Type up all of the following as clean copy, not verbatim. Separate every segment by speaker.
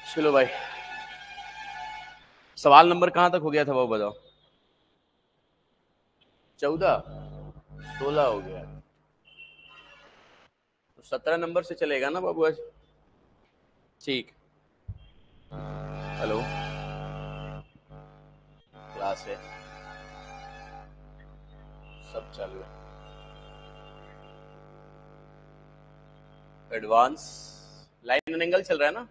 Speaker 1: चलो भाई, सवाल नंबर कहां तक हो गया था वो बताओ। 14, 16 हो गया तो 17 नंबर से चलेगा ना बाबू आज। ठीक। हेलो, क्लास है, सब चल रहा है। एडवांस लाइन एंड एंगल चल रहा है ना,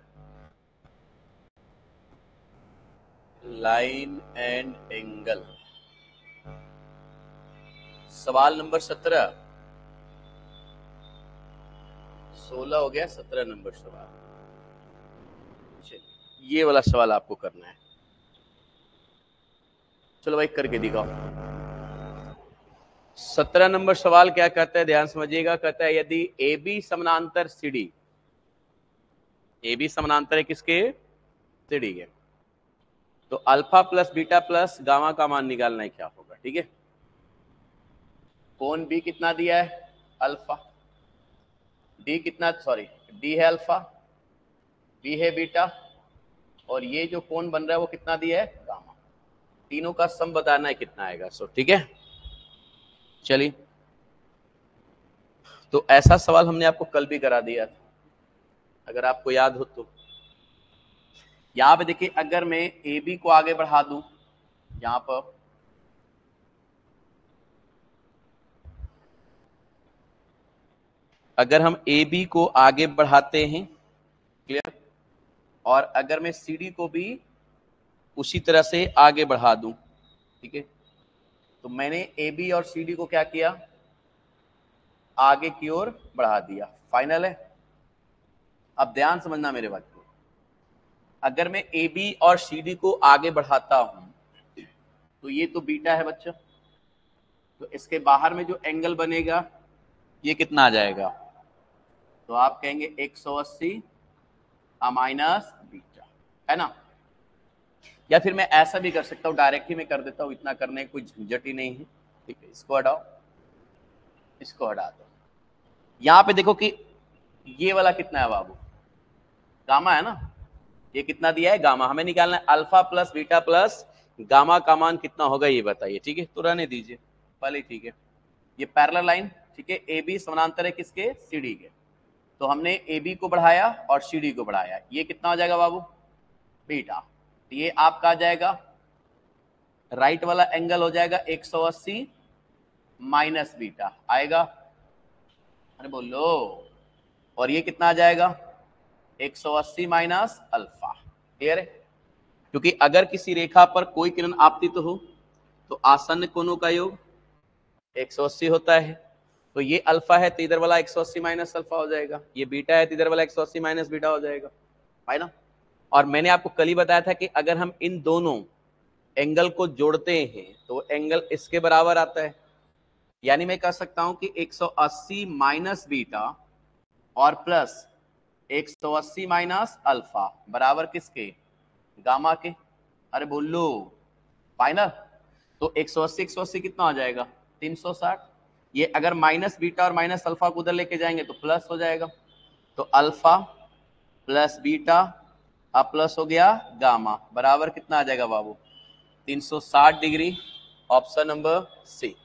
Speaker 1: लाइन एंड एंगल। सवाल नंबर 17, 16 हो गया, 17 नंबर सवाल। ये वाला सवाल आपको करना है। चलो भाई करके दिखाओ। 17 नंबर सवाल क्या कहता है, ध्यान समझिएगा। कहता है यदि ए बी समानांतर सी डी, ए बी समानांतर है किसके, सी डी के, तो alpha plus beta plus gamma का मान निकालना है, क्या होगा। ठीक है, कोण बी कितना दिया है, अल्फा, डी कितना, सॉरी, डी है अल्फा, बी है बीटा, और ये जो कोण बन रहा है वो कितना दिया है, गामा। तीनों का सम बताना है कितना आएगा। सो ठीक है, चलिए। तो ऐसा सवाल हमने आपको कल भी करा दिया था, अगर आपको याद हो तो। यहां पे देखिए, अगर मैं ए बी को आगे बढ़ा दूं, यहां पर अगर हम ए बी को आगे बढ़ाते हैं, क्लियर, और अगर मैं सी डी को भी उसी तरह से आगे बढ़ा दूं, ठीक है, तो मैंने ए बी और सी डी को क्या किया, आगे की ओर बढ़ा दिया। फाइनल है। अब ध्यान समझना मेरे बात को, अगर मैं ए बी और सी डी को आगे बढ़ाता हूं तो ये तो बीटा है बच्चा, तो इसके बाहर में जो एंगल बनेगा ये कितना आ जाएगा, तो आप कहेंगे 180 माइनस बीटा, है ना। या फिर मैं ऐसा भी कर सकता हूं, डायरेक्ट ही मैं कर देता हूं, इतना करने की कोई झंझट ही नहीं है। ठीक है, इसको हटाओ, इसको हटा दो। यहां पे देखो कि ये वाला कितना है बाबू, गामा है ना, ये कितना दिया है, गामा। हमें निकालना है alpha plus beta plus gamma का मान कितना होगा, ये बताइए। ठीक है, तो रहने दीजिए पहले। ठीक है, ये पैरेलल लाइन, ठीक है, ए बी समानांतर है किसके, सी डी के, तो हमने ए बी को बढ़ाया और सी डी को बढ़ाया, ये कितना हो जाएगा बाबू, बीटा। तो ये आपका आ जाएगा, राइट वाला एंगल हो जाएगा 180 माइनस बीटा आएगा, अरे बोलो, और ये कितना आ जाएगा 180 माइनस अल्फा। क्लियर है, क्योंकि अगर किसी रेखा पर कोई किरण आपतित हो तो आसन्न कोणों का योग 180 होता है। तो ये अल्फा है तो इधर वाला 180 माइनस अल्फा हो जाएगा, ये बीटा है तो इधर वाला 180 माइनस बीटा हो जाएगा, है ना। और मैंने आपको कल ही बताया था कि अगर हम इन दोनों एंगल को जोड़ते हैं तो एंगल इसके बराबर आता है। यानी मैं कह सकता हूं कि 180 माइनस बीटा और प्लस 180 माइनस अल्फा बराबर किसके, गामा के। अरे बोलो, फाइनल। तो 180 180 कितना हो जाएगा, 360। ये अगर माइनस बीटा और माइनस अल्फा को उधर लेके जाएंगे तो प्लस हो जाएगा, तो अल्फा प्लस बीटा अब प्लस हो गया गामा, बराबर कितना आ जाएगा बाबू, 360 degree. Option number C.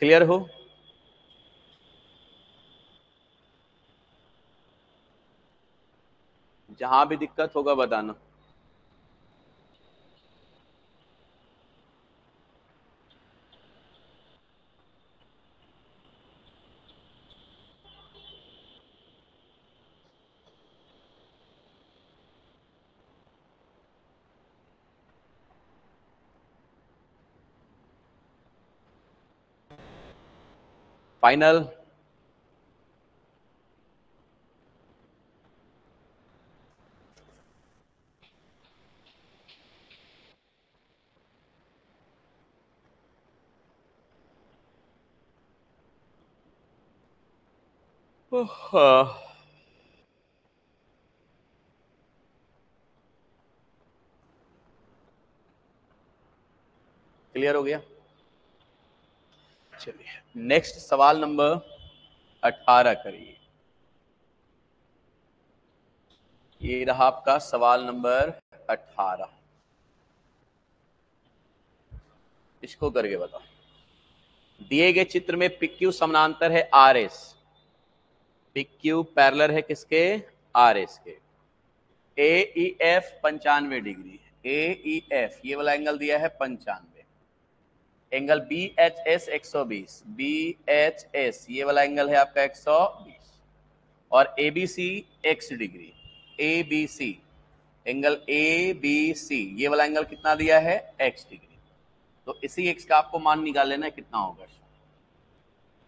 Speaker 1: Clear हो, जहां भी दिक्कत होगा बताना। फाइनल। क्लियर हो गया। चलिए नेक्स्ट सवाल नंबर 18 करिए। ये रहा आपका सवाल नंबर 18। इसको करके बताओ। दिए गए चित्र में PQ समानांतर है RS। PQ पैरेलल है किसके? RS के। AEF 95 degree. AEF ये वाला एंगल दिया है 95। Angle BHS 120। BHS ये वाला एंगल है आपका 120। और ABC x degree. ABC angle ABC ये वाला एंगल कितना दिया है? x degree. तो इसी x का आपको मान निकाल लेना है, कितना होगा।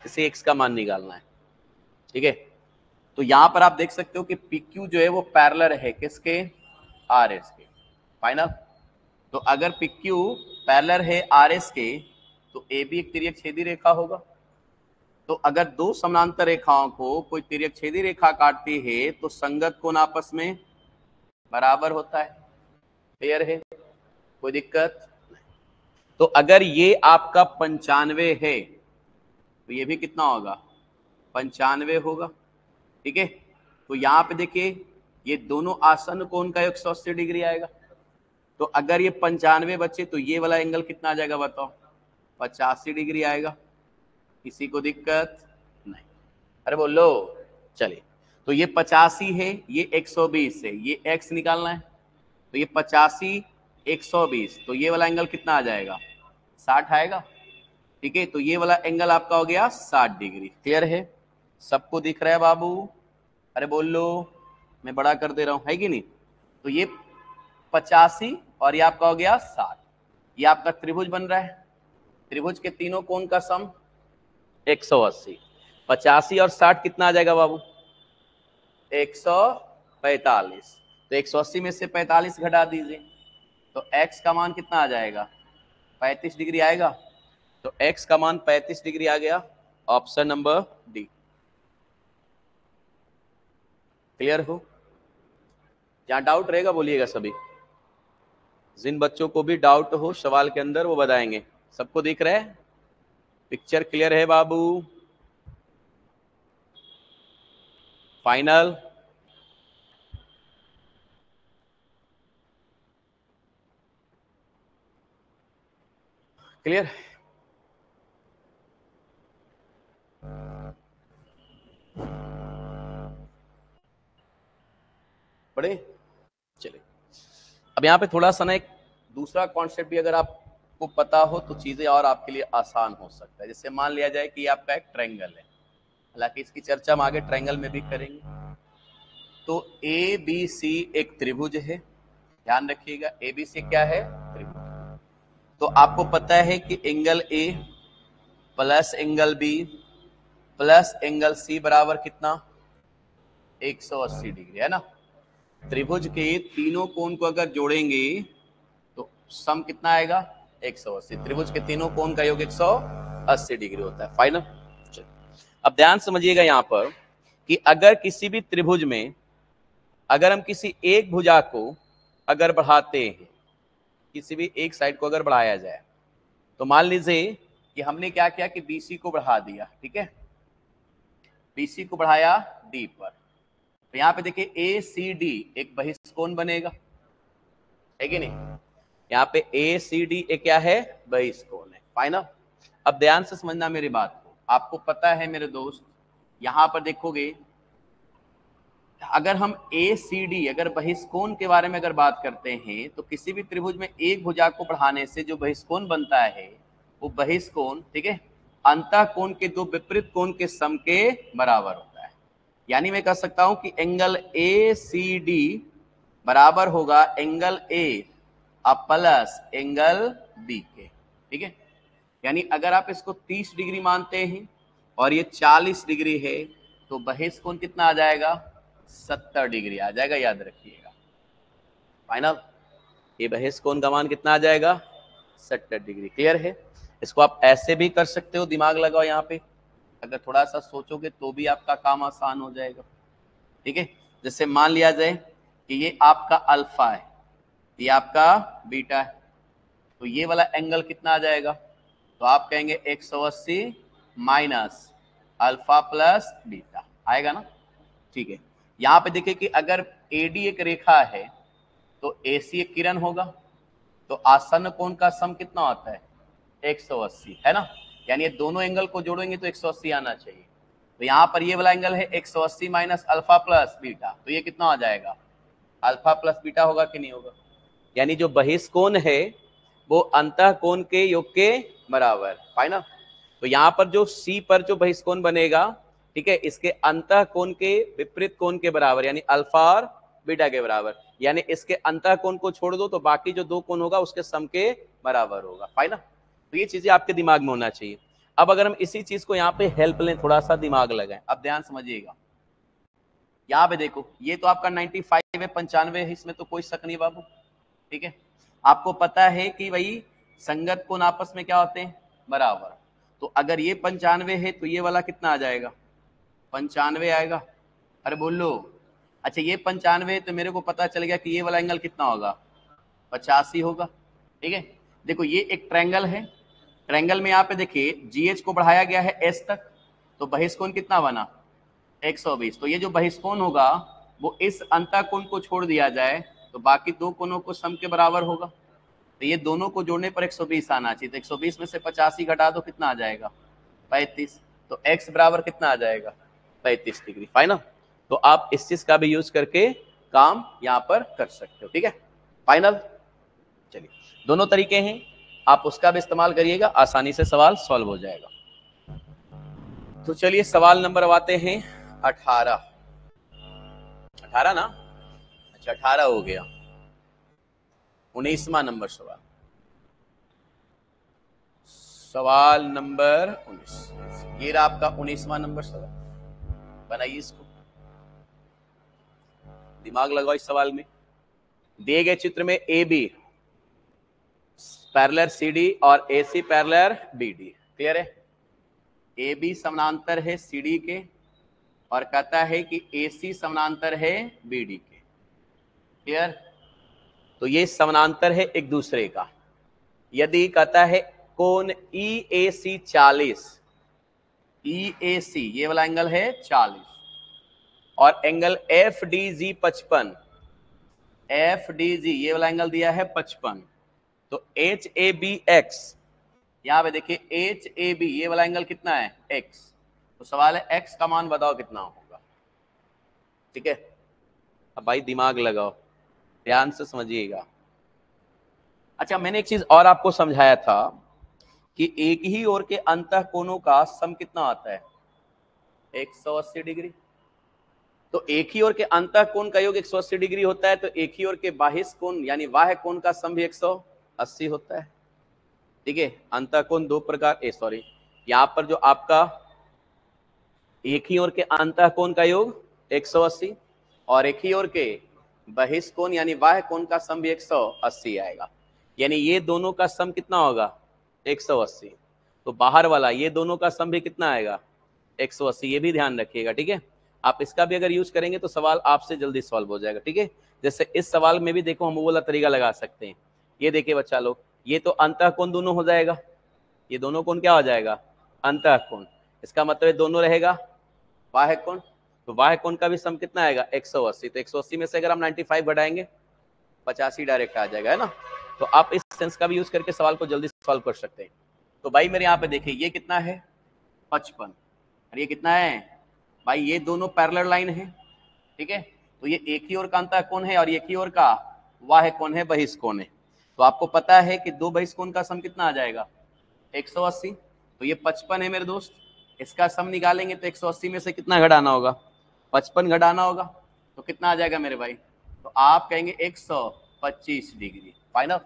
Speaker 1: इसी x का मान निकालना है, ठीक है। तो यहां पर आप देख सकते हो कि PQ जो है वो पैरेलल है किसके? RS के। फाइनल। तो अगर PQ पैरेलल है RS के तो AB एक तिर्यक छेदी रेखा होगा। तो अगर दो समानांतर रेखाओं को कोई तिर्यक छेदी रेखा काटती है तो संगत कोण आपस में बराबर होता है, फेयर है, कोई दिक्कत नहीं। तो अगर ये आपका 95 है तो ये भी कितना होगा? 95 होगा, ठीक है। तो यहां पे देखिए ये दोनों आसन्न कोण का 180 डिग्री आएगा। तो अगर ये 95 बचे तो ये वाला एंगल कितना आ जाएगा बताओ? 85 डिग्री आएगा। किसी को दिक्कत नहीं? अरे बोलो। चलिए तो ये 85 है, ये 120 है, ये x निकालना है। तो ये 85 120 तो ये वाला एंगल कितना आ जाएगा? 60 आएगा, ठीक है। तो ये वाला एंगल आपका हो गया 60 डिग्री। क्लियर है? सबको दिख रहा है बाबू? अरे बोल लो, मैं बड़ा कर दे रहा हूं, है कि नहीं। तो ये 85 और ये आपका हो गया 60। ये आपका त्रिभुज बन रहा है। त्रिभुज के तीनों कोण का सम 180। 85 और 60 कितना आ जाएगा बाबू? 145। तो 180 में से 45 घटा दीजिए तो x का मान कितना आ जाएगा? 35 डिग्री आएगा। तो x का मान 35 डिग्री आ गया। Option number D. क्लियर हो? जहां डाउट रहेगा बोलिएगा सभी। जिन बच्चों को भी डाउट हो सवाल के अंदर वो बताएंगे। सबको दिख रहा है? पिक्चर क्लियर है बाबू? फाइनल। क्लियर? पढ़े? चलिए अब यहाँ पे थोड़ा सा ना एक दूसरा कॉन्सेप्ट भी अगर आपको पता हो तो चीजें और आपके लिए आसान हो सकता है। जैसे मान लिया जाए कि ये आपका एक ट्रायंगल है, हालांकि इसकी चर्चा हम आगे ट्रायंगल में भी करेंगे। तो ABC एक त्रिभुज है, ध्यान रखिएगा। ABC क्या है? त्रिभुज। तो आपको पता है कि angle A plus angle B plus angle C बराबर कितना? 180 डिग्री, है ना। त्रिभुज के तीनों कोण को अगर जोड़ेंगे तो सम कितना आएगा? 180। त्रिभुज के तीनों कोण का योग 180 डिग्री होता है। फाइनल। अब ध्यान समझिएगा यहां पर कि अगर किसी भी त्रिभुज में अगर हम किसी एक भुजा को अगर बढ़ाते हैं, किसी भी एक साइड को अगर बढ़ाया जाए, तो मान लीजिए कि हमने क्या किया कि BC को बढ़ा दिया, ठीक है। BC को बढ़ाया D पर। तो यहां पे देखिए ACD एक बहिष्कोण बनेगा, है कि नहीं। यहाँ पे ACD एक क्या है? बहिष्कोण है। फाइनल। अब ध्यान से समझना मेरी बात को। आपको पता है मेरे दोस्त, यहां पर देखोगे अगर हम ACD अगर बहिष्कोण के बारे में अगर बात करते हैं तो किसी भी त्रिभुज में एक भुजा को बढ़ाने से जो बहिष्कोण बनता है वो बहिष्कोण, ठीक है, अंतःकोण के दो विपरीत कोण के सम के बराबर होता है। यानी मैं कह सकता हूं कि एंगल ACD बराबर होगा angle A plus angle B के, ठीक है। यानी अगर आप इसको 30 डिग्री मानते हैं और ये 40 डिग्री है तो बहिष्कोण कितना आ जाएगा? 70 डिग्री आ जाएगा, याद रखिएगा। फाइनल। ये बहिष्कोण का मान कितना आ जाएगा? 70 डिग्री। क्लियर है? इसको आप ऐसे भी कर सकते हो, दिमाग लगाओ यहाँ पे, अगर थोड़ा सा सोचोगे तो भी आपका काम आसान हो जाएगा, ठीक है। जैसे मान लिया जाए कि ये आपका अल्फा है, ये आपका बीटा है, तो ये वाला एंगल कितना आ जाएगा? तो आप कहेंगे 180 माइनस अल्फा प्लस बीटा आएगा ना। ठीक है, यहां पे देखिए कि अगर एडी एक रेखा है तो एसी एक किरण होगा, तो आसन्न कोण का सम कितना होता है 180 है ना, यानी ये दोनों एंगल को जोड़ेंगे तो 180 आना चाहिए। तो यहाँ पर ये वाला एंगल है 180 माइनस अल्फा प्लस बीटा, तो ये कितना आ जाएगा अल्फा प्लस बीटा होगा कि नहीं होगा, यानी जो बहिष्कोण है वो अंतः कोण के योग के बराबर है ना। तो यहाँ पर जो सी पर जो बहिष्कोण बनेगा, ठीक है, इसके अंतः कोण के विपरीत कोण के बराबर यानी अल्फा और बीटा के बराबर, यानी इसके अंतः कोण को छोड़ दो तो बाकी जो दो कोण होगा उसके सम के बराबर होगा ना। तो ये चीजें आपके दिमाग में होना चाहिए। अब अगर हम इसी चीज को यहाँ पे हेल्प लें, थोड़ा सा दिमाग लगाएं, अब ध्यान समझिएगा। यहाँ पे देखो ये तो आपका 95 है, 95 है, इसमें तो कोई शक नहीं बाबू। ठीक है, आपको पता है कि भाई संगत कोण आपस में क्या होते हैं बराबर। तो अगर ये 95 है तो ये वाला कितना आ जाएगा 95 आएगा। अरे बोल लो, अच्छा ये 95 है तो मेरे को पता चल गया कि ये वाला एंगल कितना होगा 85 होगा। ठीक है, देखो ये एक ट्रायंगल है, ट्रायंगल में यहाँ पे देखिए जीएच को बढ़ाया गया है एस तक, तो बहिष्कोण कितना बना 120। तो ये जो बहिष्कोण होगा वो इस अंतःकोण को छोड़ दिया जाए तो बाकी दो कोणों को सम के बराबर होगा। तो ये दोनों को जोड़ने पर 120 आना चाहिए, तो 120 में से 85 घटा दो कितना आ जाएगा 35। तो x बराबर कितना आ जाएगा 35 डिग्री फाइनल। तो आप इस चीज का भी यूज करके काम यहाँ पर कर सकते हो। ठीक है फाइनल, चलिए दोनों तरीके हैं, आप उसका भी इस्तेमाल करिएगा, आसानी से सवाल सॉल्व हो जाएगा। तो चलिए सवाल नंबर अब आते हैं 18 ना, अच्छा 18 हो गया, 19वां नंबर सवाल, सवाल नंबर 19, ये रहा आपका 19वां नंबर सवाल। बनाइए इसको, दिमाग लगाओ इस सवाल में। दिए गए चित्र में A B parallel C D और A C parallel B D, clear है। ए बी समानांतर है सी डी के और कहता है कि ए सी समानांतर है बी डी के, क्लियर। तो ये समानांतर है एक दूसरे का। यदि कहता है कोण ई ए सी 40, ई ए सी ये वाला एंगल है 40 और angle F D G 55, F D G ये वाला एंगल दिया है 55, तो एच ए बी एक्स, यहां पे देखिए एच ए बी ये वाला एंगल कितना है एक्स, तो सवाल है एक्स का मान बताओ कितना होगा। ठीक है, अब भाई दिमाग लगाओ, ध्यान से समझिएगा। अच्छा मैंने एक चीज और आपको समझाया था कि एक ही ओर के अंतः कोणों का सम कितना आता है 180 डिग्री। तो एक ही ओर के अंतः कोण का योग 180 डिग्री होता है, तो एक ही ओर के बाह्य कोण यानी बाह्य कोण का सम भी 180 होता है। ठीक है, अंतः कोण दो प्रकार सॉरी यहां पर जो आपका एक ही ओर के अंतः कोण का योग 180 और एक ही ओर के बहिष्ठ कोण यानी बाह्य कोण का सम भी 180 आएगा, यानी ये दोनों का सम कितना होगा 180। तो बाहर वाला ये दोनों का सम भी कितना आएगा 180, ये भी ध्यान रखिएगा। ठीक है, आप इसका भी अगर यूज करेंगे तो सवाल आपसे जल्दी सॉल्व हो जाएगा। ठीक है, जैसे इस सवाल में भी देखो हम वो वाला तरीका लगा सकते हैं। ये देखिए बच्चा लोग, ये तो अंतः कोण दोनों हो जाएगा, ये दोनों कोण क्या हो जाएगा अंतः कोण, इसका मतलब दोनों रहेगा बाह्य कोण, तो बाह्य कोण का भी सम कितना आएगा 180। तो 180 में से अगर हम 95 घटाएंगे 85 डायरेक्ट आ जाएगा, है ना। तो आप इस सेंस का भी यूज करके सवाल को जल्दी सॉल्व कर सकते हैं। तो भाई मेरे यहाँ पे देखिए ये कितना है 55 और ये कितना है भाई, ये दोनों पैरेलल लाइन है। ठीक है, तो ये एक ही ओर का अंतः कोण है और एक ही ओर का बाह्य कोण है बहिष्ठ कोण है। तो आपको पता है कि दो बहिष्ठ कोण का सम कितना आ जाएगा 180। तो ये 55 है मेरे दोस्त, इसका सम निकालेंगे तो 180 में से कितना घटाना होगा 55 घटाना होगा, तो कितना आ जाएगा मेरे भाई, तो आप कहेंगे 125 डिग्री फाइनल।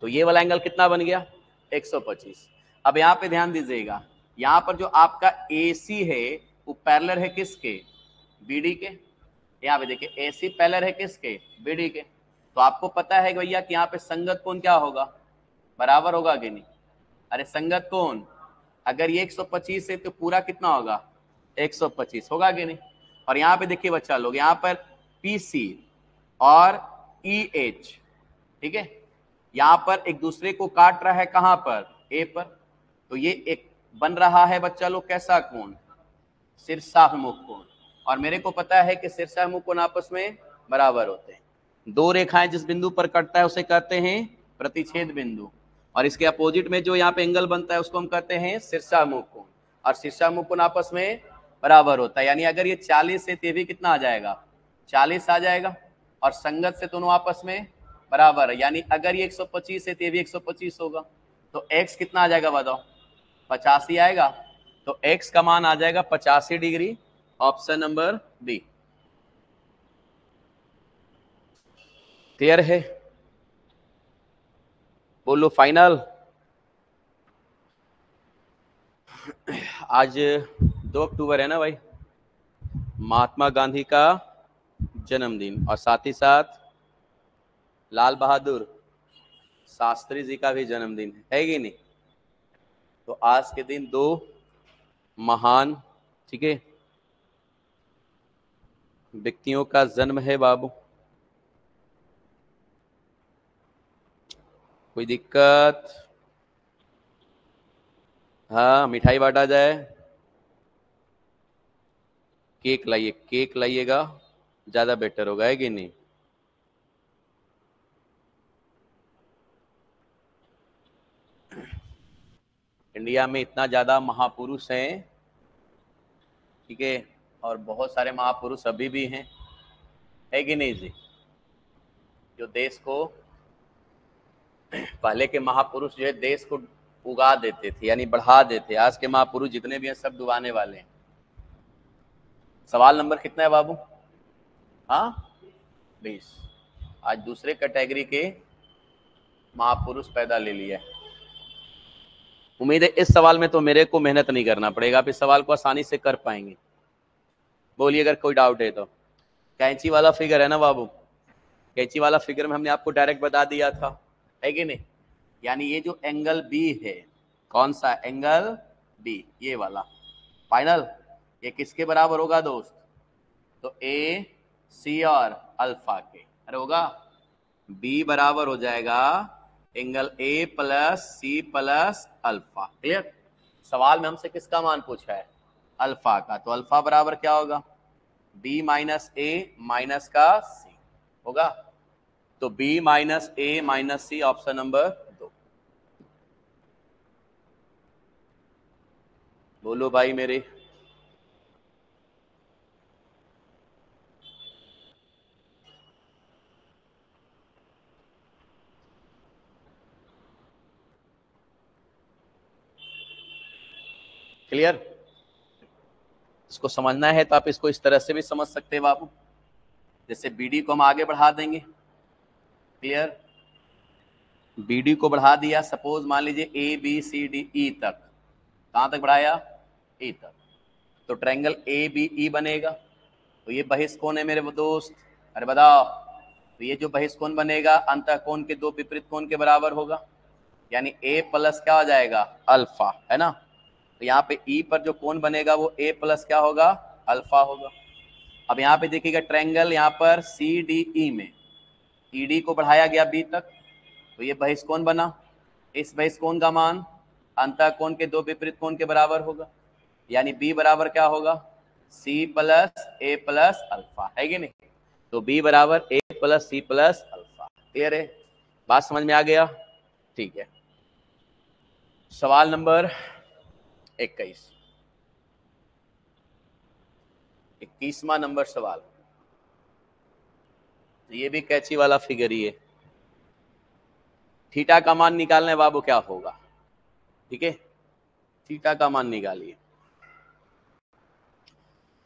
Speaker 1: तो ये वाला एंगल कितना बन गया 125। अब यहाँ पे ध्यान दीजिएगा, यहाँ पर जो आपका AC है वो पैरेलल है किसके BD के, यहाँ पे देखिए AC पैरेलल है किसके BD के। तो आपको पता है भैया कि यहाँ पे संगत कोण क्या होगा बराबर होगा कि नहीं। अरे संगत कोण अगर ये 125 है तो पूरा कितना होगा 125 होगा कि नहीं। और यहाँ पे देखिए बच्चा लोग, यहाँ पर PC और EH, ठीक है, यहाँ पर एक दूसरे को काट रहा है कहां पर A पर, तो ये एक बन रहा है बच्चा लोग कैसा कोण, शीर्षाभिमुख कोण, और मेरे को पता है कि शीर्षाभिमुख कोण आपस में बराबर होते हैं। दो रेखाएं जिस बिंदु पर कटता है उसे कहते हैं प्रतिच्छेद बिंदु, और इसके अपोजिट में जो यहाँ पे एंगल बनता है उसको हम कहते हैं शीर्षाभिमुख कोण, और शीर्षाभिमुख कोण आपस में बराबर होता है। यानी अगर ये 40 है तो ये भी कितना आ जाएगा, 40 आ जाएगा, और संगत से दोनों आपस में बराबर है। यानी अगर ये 125 है तो ये भी 125 होगा, तो x कितना आ जाएगा बताओ, 85 आएगा। तो x का मान आ जाएगा 85 degree, option number B. Clear है, बोलो फाइनल। आज 2 अक्टूबर है ना भाई, महात्मा गांधी का जन्मदिन, और साथ ही साथ लाल बहादुर शास्त्री जी का भी जन्मदिन है कि नहीं। तो आज के दिन दो महान, ठीक है, व्यक्तियों का जन्म है बाबू। कोई दिक्कत? हाँ, मिठाई बांटा जाए, केक लाइए, केक लाइएगा, ज्यादा बेटर होगा, है कि नहीं। इंडिया में इतना ज्यादा महापुरुष हैं, ठीक है, और बहुत सारे महापुरुष अभी भी हैं, है कि नहीं जी, जो देश को, पहले के महापुरुष जो है देश को उगा देते थे, यानी बढ़ा देते। आज के महापुरुष जितने भी हैं सब डुबाने वाले हैं। सवाल नंबर कितना है बाबू? हाँ 20। आज दूसरे कैटेगरी के महापुरुष पैदा ले लिया। उम्मीद है इस सवाल में तो मेरे को मेहनत नहीं करना पड़ेगा, आप इस सवाल को आसानी से कर पाएंगे। बोलिए अगर कोई डाउट है तो। कैंची वाला फिगर है ना बाबू, कैंची वाला फिगर में हमने आपको डायरेक्ट बता दिया था, है कि नहीं। यानी ये जो एंगल बी है, कौन सा एंगल बी, ये वाला फाइनल, ये किसके बराबर होगा दोस्त? तो ए सी और अल्फा के, अरे होगा बी बराबर हो जाएगा angle A plus C plus alpha. Clear. सवाल में हमसे किसका मान पूछा है? अल्फा का, तो अल्फा बराबर क्या होगा? बी माइनस ए माइनस का सी होगा। तो बी माइनस ए माइनस सी, ऑप्शन नंबर 2। बोलो भाई मेरे। क्लियर। इसको समझना है तो आप इसको इस तरह से भी समझ सकते हैं बाबू, जैसे बीडी को हम आगे बढ़ा देंगे। क्लियर। बीडी को बढ़ा दिया, सपोज मान लीजिए A B C D E तक, कहां तक बढ़ाया? ई तक। तो ट्रायंगल ए बी ई बनेगा। तो ये बहिष्कोण है मेरे दोस्त, अरे बताओ, तो ये जो बहिष्कोण बनेगा अंतःकोण के दो विपरीत कोण के बराबर होगा, यानी ए प्लस क्या हो जाएगा? अल्फा, है ना। तो यहाँ पे ई पर जो कोण बनेगा वो ए प्लस क्या होगा? अल्फा होगा। अब यहाँ पे देखिएगा ट्रायंगल यहाँ पर सी डी ई में ई डी को बढ़ाया गया बी तक, तो ये बहिष्कोण बना। इस बहिष्कोण का मान अंतःकोण के दो विपरीत कोण के बराबर होगा, यानी बी बराबर क्या होगा? C plus A plus alpha, है कि नहीं। तो बी बराबर A plus C plus alpha. Clear है, बात समझ में आ गया? ठीक है। सवाल नंबर 21, 21वां नंबर सवाल। ये भी कैंची वाला फिगर ही है। थीटा का मान निकालना है बाबू, क्या होगा? ठीक है, थीटा का मान निकालिए।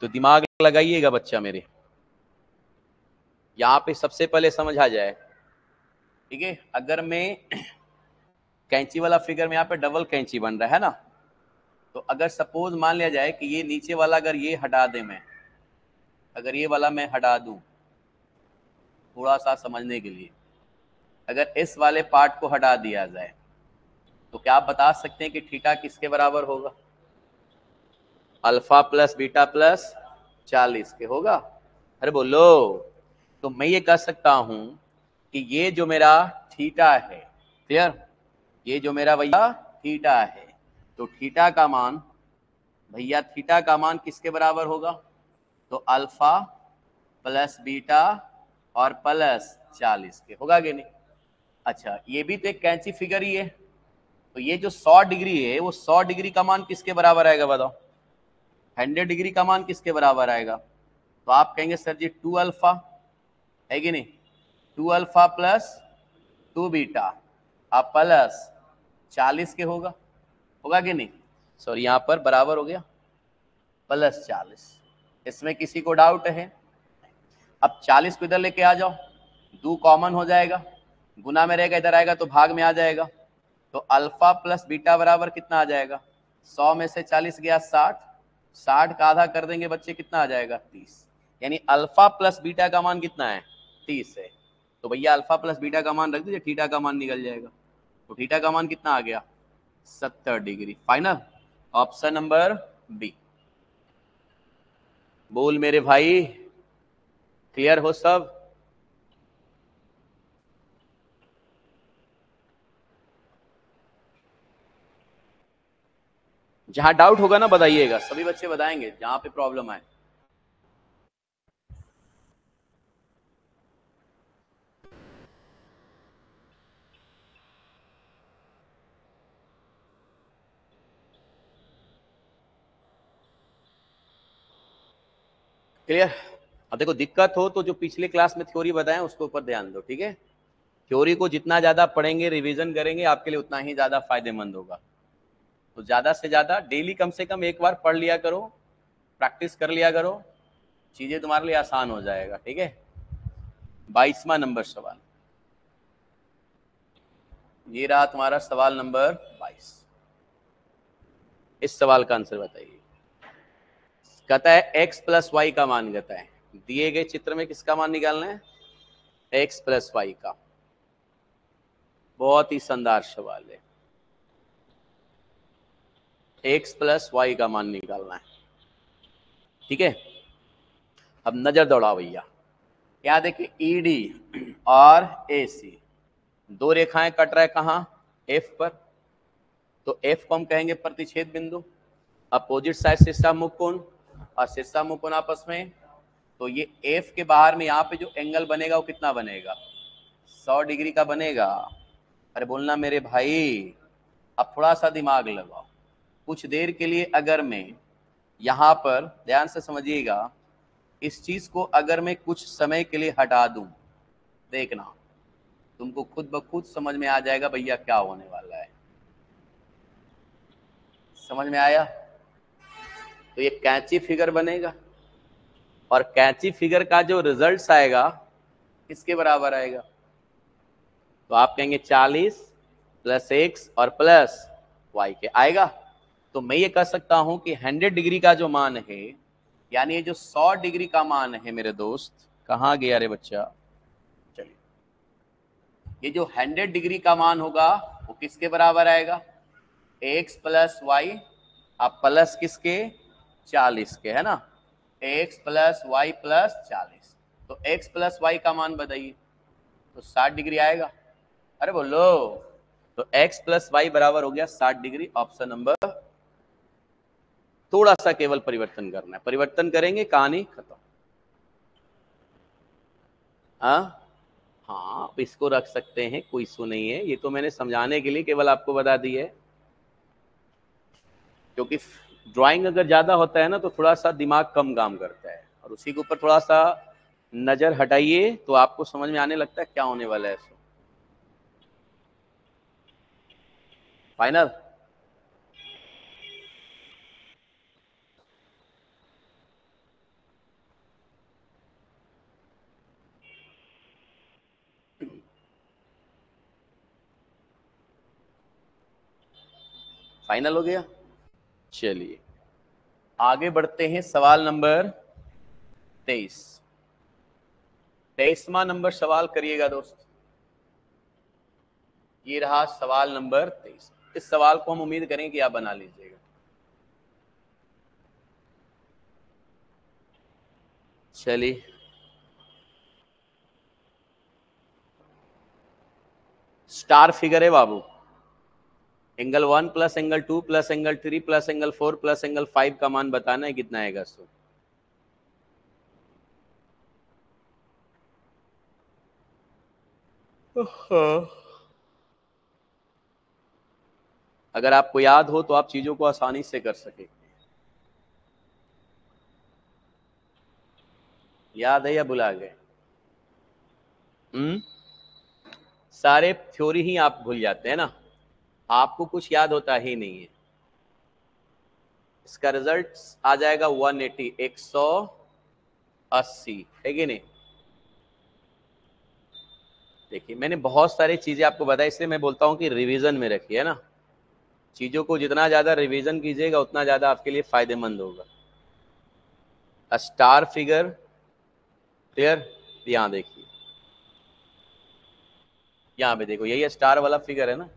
Speaker 1: तो दिमाग लगाइएगा बच्चा मेरे, यहां पे सबसे पहले समझ आ जाए। ठीक है, अगर मैं कैंची वाला फिगर में यहाँ पे डबल कैंची बन रहा है ना, तो अगर सपोज मान लिया जाए कि ये नीचे वाला अगर ये हटा दे, मैं अगर ये वाला मैं हटा दूं, थोड़ा सा समझने के लिए, अगर इस वाले पार्ट को हटा दिया जाए तो क्या आप बता सकते हैं कि थीटा किसके बराबर होगा? अल्फा प्लस बीटा प्लस 40 के होगा। अरे बोलो। तो मैं ये कह सकता हूं कि ये जो मेरा थीटा है, क्लियर, ये जो मेरा भैया थीटा है, तो थीटा का मान, भैया थीटा का मान किसके बराबर होगा? तो अल्फा प्लस बीटा और प्लस 40 के, होगा कि नहीं? अच्छा, ये भी तो एक कैंची फिगर ही है, तो ये जो 100 डिग्री है वो 100 डिग्री का मान किसके बराबर आएगा बताओ? 100 डिग्री का मान किसके बराबर आएगा? तो आप कहेंगे सर जी 2 अल्फा, है कि नहीं? 2 अल्फा प्लस 2 बीटा आप प्लस 40 के होगा, होगा कि नहीं? सॉरी, यहां पर बराबर हो गया प्लस 40। इसमें किसी को डाउट है? अब 40 को इधर लेके आ जाओ, 2 कॉमन हो जाएगा, गुना में रहेगा, इधर आएगा तो भाग में आ जाएगा। तो अल्फा प्लस बीटा बराबर कितना आ जाएगा? 100 में से 40 गया 60, 60 का आधा कर देंगे बच्चे, कितना आ जाएगा? 30। यानी अल्फा प्लस बीटा का मान कितना है? 30 है। तो भैया अल्फा प्लस बीटा का मान रख दीजिए, थीटा का मान निकल जाएगा। तो थीटा का मान कितना आ गया? 70 degree. Final option number B. बोल मेरे भाई, क्लियर हो सब? जहां डाउट होगा ना बताइएगा, सभी बच्चे बताएंगे जहां पे प्रॉब्लम आए। क्लियर? अब देखो, दिक्कत हो तो जो पिछले क्लास में थ्योरी बताएं उसके ऊपर ध्यान दो, ठीक है? थ्योरी को जितना ज्यादा पढ़ेंगे, रिवीजन करेंगे, आपके लिए उतना ही ज्यादा फायदेमंद होगा। तो ज्यादा से ज्यादा डेली कम से कम एक बार पढ़ लिया करो, प्रैक्टिस कर लिया करो, चीजें तुम्हारे लिए आसान हो जाएगा, ठीक है? 22वां नंबर सवाल, ये रहा तुम्हारा सवाल नंबर 22। इस सवाल का आंसर बताइए। कहता है x प्लस वाई का मान कहता है, दिए गए चित्र में किसका मान निकालना है? x प्लस वाई का। बहुत ही शानदार सवाल है, x प्लस वाई का मान निकालना है, ठीक है? अब नजर दौड़ाओ भैया, क्या देखिए, ED और AC दो रेखाएं कट रहे कहां? F पर। तो F को हम कहेंगे प्रतिच्छेद बिंदु, अपोजिट साइड शीर्षामुख कोण और शीर्षामुख कोण आपस में। तो ये F के बाहर में यहाँ पे जो एंगल बनेगा वो कितना बनेगा? 100 डिग्री का बनेगा। अरे बोलना मेरे भाई, अब थोड़ा सा दिमाग लगाओ। कुछ देर के लिए अगर मैं यहाँ पर, ध्यान से समझिएगा, इस चीज को अगर मैं कुछ समय के लिए हटा दूं, देखना तुमको खुद ब खुद समझ में आ जाएगा भैया क्या होने वाला है। समझ में आया? तो ये कैंची फिगर बनेगा और कैंची फिगर का जो रिजल्ट आएगा किसके बराबर आएगा? तो आप कहेंगे 40 प्लस एक्स और प्लस वाई के आएगा। तो मैं ये कह सकता हूं कि 100 डिग्री का जो मान है, यानी ये जो 100 डिग्री का मान है मेरे दोस्त, कहां गया रे बच्चा? चलिए, ये जो 100 डिग्री का मान होगा वो किसके बराबर आएगा? एक्स प्लस वाई, आप प्लस किसके? 40 के, है ना? X plus Y plus 40। तो एक्स प्लस वाई का मान बताइए, तो 60 डिग्री आएगा। अरे बोलो, तो x प्लस वाई बराबर हो गया 60 डिग्री। ऑप्शन नंबर, थोड़ा सा केवल परिवर्तन करना है, परिवर्तन करेंगे कहानी खत्म। हाँ, आप इसको रख सकते हैं, कोई इशू नहीं है, ये तो मैंने समझाने के लिए केवल आपको बता दी है, क्योंकि ड्राइंग अगर ज्यादा होता है ना तो थोड़ा सा दिमाग कम काम करता है, और उसी के ऊपर थोड़ा सा नजर हटाइए तो आपको समझ में आने लगता है क्या होने वाला है। फाइनल। फाइनल हो गया। चलिए आगे बढ़ते हैं, सवाल नंबर 23। 23वां नंबर सवाल करिएगा दोस्त। ये रहा सवाल नंबर 23। इस सवाल को हम उम्मीद करें कि आप बना लीजिएगा। चलिए, स्टार फिगर है बाबू, angle 1 plus angle 2 plus angle 3 plus angle 4 plus angle 5 का मान बताना है, कितना आएगा। सो अगर आपको याद हो तो आप चीजों को आसानी से कर सके। याद है या भुला गए? सारे थ्योरी ही आप भूल जाते हैं ना, आपको कुछ याद होता ही नहीं है। इसका रिजल्ट आ जाएगा 180, 180 है कि नहीं। देखिए मैंने बहुत सारी चीजें आपको बताई, इसलिए मैं बोलता हूं कि रिवीजन में रखिए, है ना। चीजों को जितना ज्यादा रिवीजन कीजिएगा उतना ज्यादा आपके लिए फायदेमंद होगा। स्टार फिगर क्लियर, यहां देखिए, यहां पे देखो, यही स्टार वाला फिगर है ना।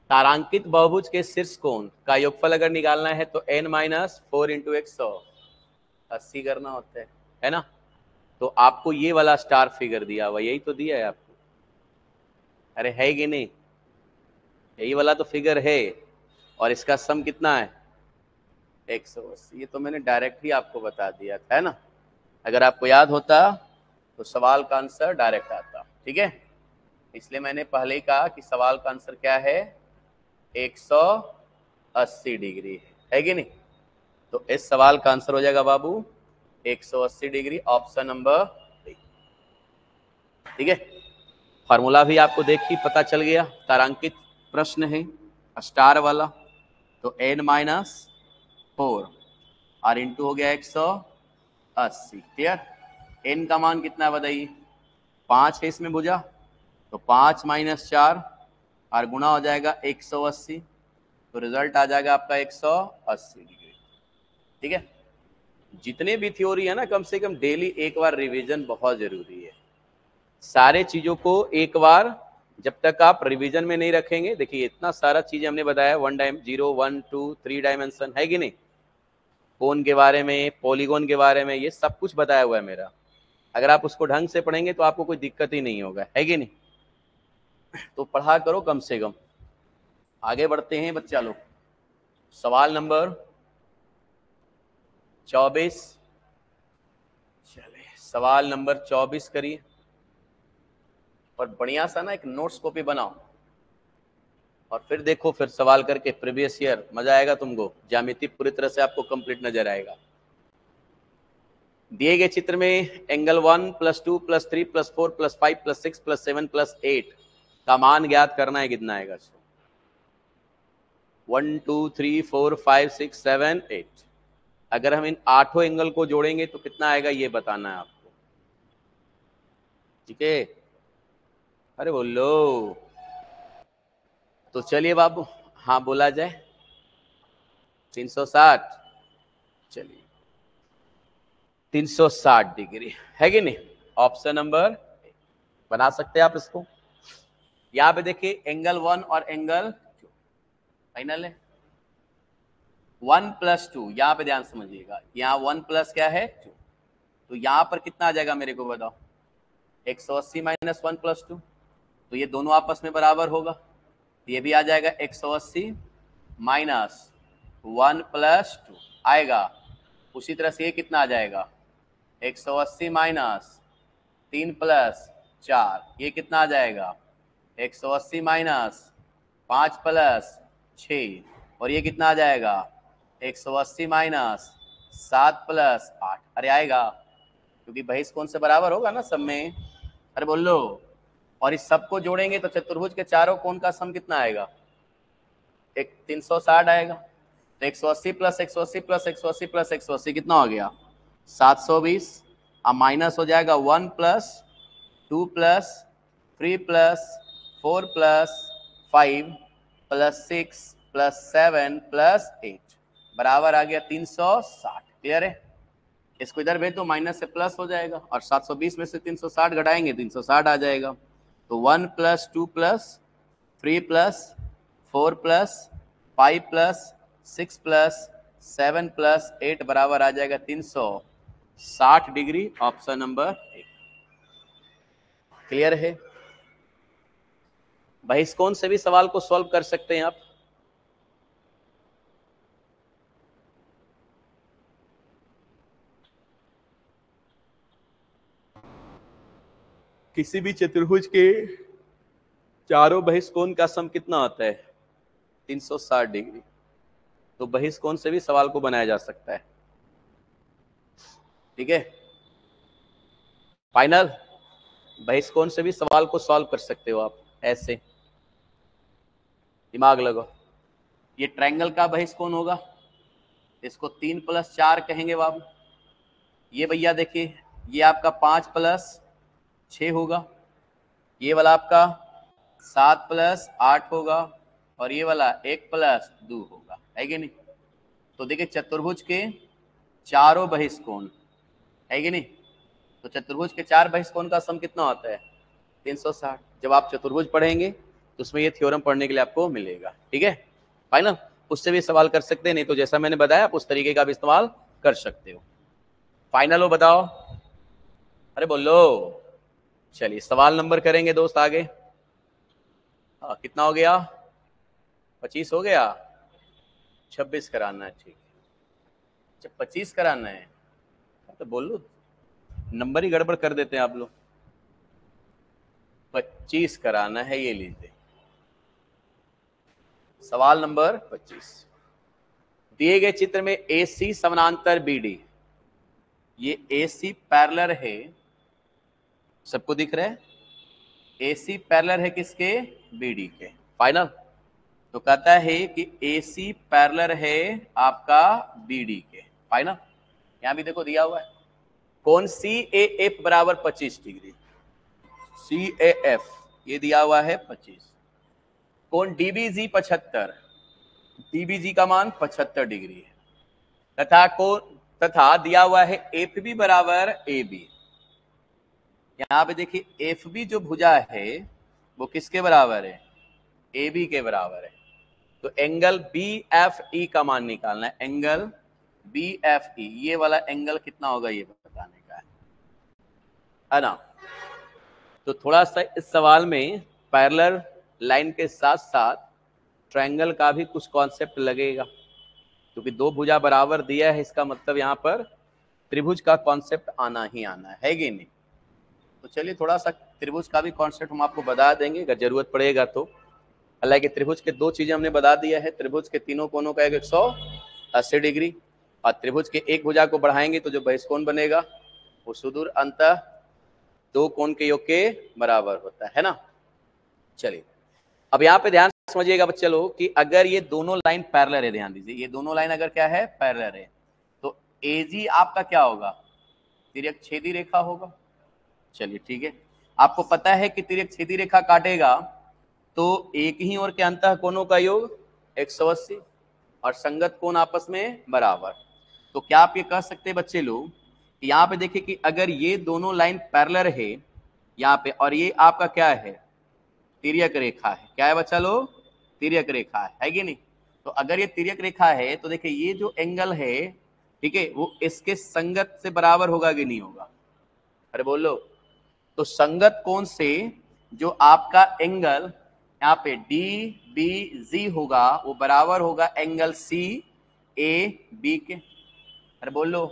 Speaker 1: तारांकित बहुभुज के शीर्ष कोण का योगफल अगर निकालना है तो n माइनस 4 इंटू 180 करना होता है ना। तो आपको ये वाला स्टार फिगर दिया हुआ, यही तो दिया है आपको। अरे है कि नहीं, यही वाला तो फिगर है, और इसका सम कितना है 180। ये तो मैंने डायरेक्ट ही आपको बता दिया था, है ना। अगर आपको याद होता तो सवाल का आंसर डायरेक्ट आता, ठीक है। इसलिए मैंने पहले ही कहा कि सवाल का आंसर क्या है, 180 डिग्री है कि नहीं। तो इस सवाल का आंसर हो जाएगा बाबू 180 डिग्री, ऑप्शन नंबर 3, ठीक है। फार्मूला भी आपको देखिए पता चल गया, तारांकित प्रश्न है स्टार वाला, तो n माइनस 4 और इंटू हो गया 180, क्लियर। n का मान कितना है बताइए, 5 है इसमें भुजा, तो 5 माइनस 4 और गुणा हो जाएगा 180, तो रिजल्ट आ जाएगा आपका 180 डिग्री, ठीक है। जितने भी थ्योरी है ना, कम से कम डेली एक बार रिवीजन बहुत जरूरी है। सारे चीजों को एक बार जब तक आप रिवीजन में नहीं रखेंगे, देखिए इतना सारा चीज हमने बताया, 0 1 2 3 डायमेंशन है कि नहीं, कोन के बारे में, पॉलीगोन के बारे में, ये सब कुछ बताया हुआ है मेरा। अगर आप उसको ढंग से पढ़ेंगे तो आपको कोई दिक्कत ही नहीं होगा, है कि नहीं। तो पढ़ा करो कम से कम। आगे बढ़ते हैं बच्चा लोग, सवाल नंबर 24। चलिए सवाल नंबर 24 करिए, और बढ़िया सा ना एक नोट्स कॉपी बनाओ, और फिर देखो, फिर सवाल करके प्रीवियस ईयर, मजा आएगा तुमको, ज्यामिति पूरी तरह से आपको कंप्लीट नजर आएगा। दिए गए चित्र में angle 1 plus 2 plus 3 plus 4 plus 5 plus 6 plus 7 plus 8 का मान ज्ञात करना है, कितना आएगा। 1 2 3 4 5 6 7 8, अगर हम इन 8 एंगल को जोड़ेंगे तो कितना आएगा ये बताना है आपको, ठीक है। अरे बोलो, तो चलिए बाबू, हाँ बोला जाए, 360, चलिए 360 डिग्री है कि नहीं, ऑप्शन नंबर बना सकते हैं आप इसको। यहां पे देखिए एंगल 1 और एंगल 2 फाइनल है, 1 प्लस 2, यहां पे ध्यान समझिएगा, यहाँ 1 प्लस क्या है 2, तो यहां पर कितना आ जाएगा मेरे को बताओ, 180 माइनस 1 प्लस 2, तो ये दोनों आपस में बराबर होगा, तो ये भी आ जाएगा 180 माइनस 1 प्लस 2 आएगा। उसी तरह से ये कितना आ जाएगा, 180 माइनस 3 प्लस 4, ये कितना आ जाएगा, 180 माइनस 5 प्लस 6, और ये कितना आ जाएगा, 180 माइनस 7 प्लस 8, अरे आएगा, क्योंकि बहिष कोण से बराबर होगा ना सब में, अरे बोल लो। और इस सब को जोड़ेंगे तो चतुर्भुज के चारों कोण का सम कितना आएगा, एक 360 आएगा, तो 180 प्लस 180 प्लस 180 प्लस 180 कितना हो गया, 720, अब माइनस हो जाएगा 1 plus 2 plus 3 plus 4 plus 5 plus 6 plus 7 plus 8 बराबर आ गया 360, क्लियर है। इसको इधर भेज दो, माइनस से प्लस हो जाएगा, और 720 में से 360 घटाएंगे 360 आ जाएगा, तो 1 plus 2 plus 3 plus 4 plus 5 plus 6 plus 7 plus 8 बराबर आ जाएगा 360 डिग्री, ऑप्शन नंबर 1, क्लियर है। बहिष्कोण से भी सवाल को सॉल्व कर सकते हैं आप। किसी भी चतुर्भुज के चारों बहिष्कोण का सम कितना होता है? 360 डिग्री। तो बहिष्कोण से भी सवाल को बनाया जा सकता है। ठीक है, फाइनल। बहिष्कोण से भी सवाल को सॉल्व कर सकते हो आप ऐसे, दिमाग लगाओ। ये ट्रायंगल का बहिष्कोण होगा, इसको 3 + 4 कहेंगे बाबू। ये भैया देखिए, ये आपका 5 + 6 होगा, ये वाला आपका 7 + 8 होगा, और ये वाला 1 + 2 होगा, है कि नहीं? तो देखिए चतुर्भुज के चारों बहिष्कोण, है कि नहीं? तो चतुर्भुज के 4 बहिष्कोण का सम कितना होता है? 360। जब आप चतुर्भुज पढ़ेंगे तो उसमें ये थ्योरम पढ़ने के लिए आपको मिलेगा। ठीक है, फाइनल। उससे भी सवाल कर सकते हैं, नहीं तो जैसा मैंने बताया आप उस तरीके का भी इस्तेमाल कर सकते हो। फाइनल हो, बताओ, अरे बोलो। चलिए सवाल नंबर करेंगे दोस्त आगे। कितना हो गया? 25 हो गया। 26 कराना है, ठीक है। 25 कराना है तो बोलो, नंबर ही गड़बड़ कर देते हैं आप लोग। 25 कराना है, ये लीजिए सवाल नंबर 25। दिए गए चित्र में AC समानांतर BD, ये AC पैरेलल है, सबको दिख रहा है? AC पैरेलल है किसके? BD के। फाइनल। तो कहता है कि AC पैरेलल है आपका BD के। फाइनल। यहां भी देखो दिया हुआ है कोण CAF बराबर 25 डिग्री। CAF ये दिया हुआ है 25। कोण DBG 75, DBG का मान 75 डिग्री है। तथा दिया हुआ है FB बराबर AB। यहां पे देखिए FB जो भुजा है वो किसके बराबर है? AB के बराबर है। तो एंगल BFE का मान निकालना है। एंगल BFE, ये वाला एंगल कितना होगा ये बताने का है ना? तो थोड़ा सा इस सवाल में पैरेलल लाइन के साथ साथ ट्रायंगल का भी कुछ कॉन्सेप्ट लगेगा, क्योंकि दो भुजा बराबर दिया है, इसका मतलब यहाँ पर त्रिभुज का कॉन्सेप्ट आना ही आना है कि नहीं? तो चलिए थोड़ा सा त्रिभुज का भी कॉन्सेप्ट हम आपको बता देंगे अगर जरूरत पड़ेगा तो। हालांकि त्रिभुज के दो चीजें हमने बता दिया है, त्रिभुज के तीनों कोनों का 180 डिग्री, और त्रिभुज के एक भुजा को बढ़ाएंगे तो जो बहिष्कोण बनेगा वो सुदूर अंतः दो कोण के योग के बराबर होता है ना? चलिए अब यहाँ पे ध्यान समझिएगा बच्चे लोग कि अगर ये दोनों लाइन पैरेलल है, ध्यान दीजिए, ये दोनों लाइन अगर क्या है? पैरेलल है, तो AG आपका क्या होगा? तिर्यक छेदी रेखा होगा। चलिए ठीक है, आपको पता है कि तिर्यक छेदी रेखा काटेगा तो एक ही ओर के अंतः कोणों का योग 180 और संगत कोण आपस में बराबर। तो क्या आप ये कह सकते हैं बच्चे लोग, यहाँ पे देखिए कि अगर ये दोनों लाइन पैरेलल है यहाँ पे, और ये आपका क्या है? तिर्यक रेखा है। क्या है बच्चा लोग? तिर्यक रेखा है कि नहीं? तो अगर ये तिर्यक रेखा है तो देखिए ये जो एंगल है, ठीक है, वो इसके संगत से बराबर होगा कि नहीं होगा? अरे बोलो। तो संगत कोण से जो आपका एंगल यहाँ पे DBG होगा वो बराबर होगा एंगल CAB के। अरे बोलो।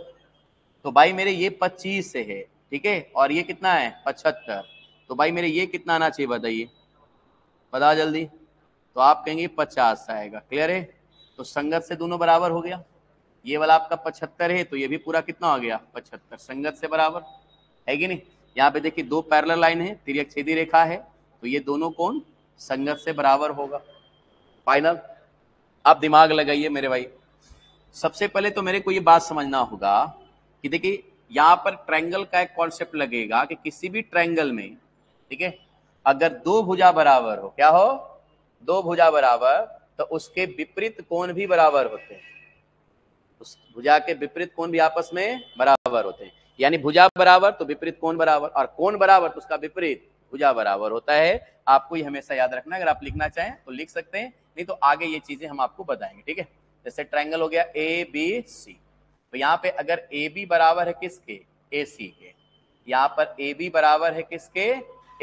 Speaker 1: तो भाई मेरे ये 25 से है, ठीक है, और ये कितना है? 75। तो भाई मेरे ये कितना आना चाहिए बताइए, बता जल्दी। तो आप कहेंगे 50 आएगा। क्लियर है? तो संगत से दोनों बराबर हो गया। ये वाला आपका 75 है तो ये भी पूरा कितना हो गया? 75, संगत से बराबर, है कि नहीं? यहाँ पे देखिए दो पैरेलल लाइन है, तिर्यक छेदी रेखा है, तो ये दोनों कोण संगत से बराबर होगा। फाइनल। आप दिमाग लगाइए मेरे भाई। सबसे पहले तो मेरे को ये बात समझना होगा कि देखिए यहाँ पर ट्रायंगल का एक कॉन्सेप्ट लगेगा कि किसी भी ट्रायंगल में, ठीक है, अगर दो भुजा बराबर हो, क्या हो? दो भुजा बराबर, तो उसके विपरीत कोण भी बराबर होते हैं। उस भुजा के विपरीत कोण भी आपस में बराबर होते हैं। यानी भुजा बराबर तो विपरीत कोण बराबर, और कोण बराबर तो उसका विपरीत भुजा बराबर होता है। आपको ये हमेशा याद रखना। अगर आप लिखना चाहें तो लिख सकते हैं, नहीं तो आगे ये चीजें हम आपको बताएंगे। ठीक है, जैसे ट्रायंगल हो गया ABC, तो यहाँ पे अगर AB बराबर है किसके? AC के। यहाँ पर AB बराबर है किसके?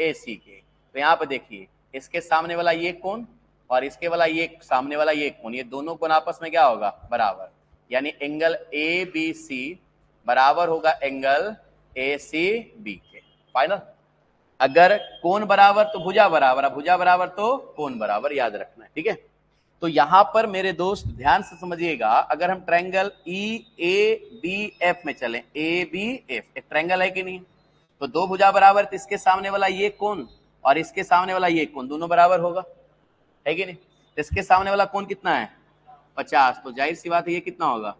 Speaker 1: AC के। तो यहाँ पे देखिए इसके सामने वाला ये कोण और इसके वाला ये सामने वाला ये कोण, ये दोनों कोण आपस में क्या होगा, बराबर। यानी एंगल ए बी सी बराबर होगा एंगल ए सी बी के। फाइनल। अगर कोण बराबर तो भुजा बराबर, भुजा बराबर तो कोण बराबर, याद रखना है, ठीक है। तो यहां पर मेरे दोस्त ध्यान से समझिएगा, अगर हम triangle E A B F में चलें, ए बी एफ एक ट्रायंगल है कि नहीं, तो दो भुजा बराबर, तो इसके सामने वाला ये कोण और इसके सामने वाला ये कोण दोनों बराबर होगा, है कि नहीं। इसके सामने वाला कोण कितना है, 50, तो जाहिर सी बात है ये कितना होगा,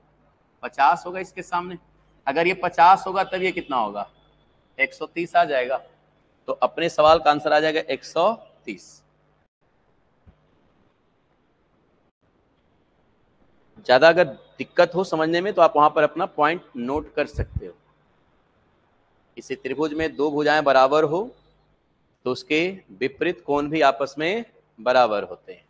Speaker 1: 50 होगा इसके सामने। अगर ये 50 होगा तब ये कितना होगा, 130 आ जाएगा। तो अपने सवाल का आंसर आ जाएगा 130। ज्यादा अगर दिक्कत हो समझने में तो आप वहां पर अपना पॉइंट नोट कर सकते हो। इसी त्रिभुज में दो भुजाएं बराबर हो तो उसके विपरीत कोण भी आपस में बराबर होते हैं।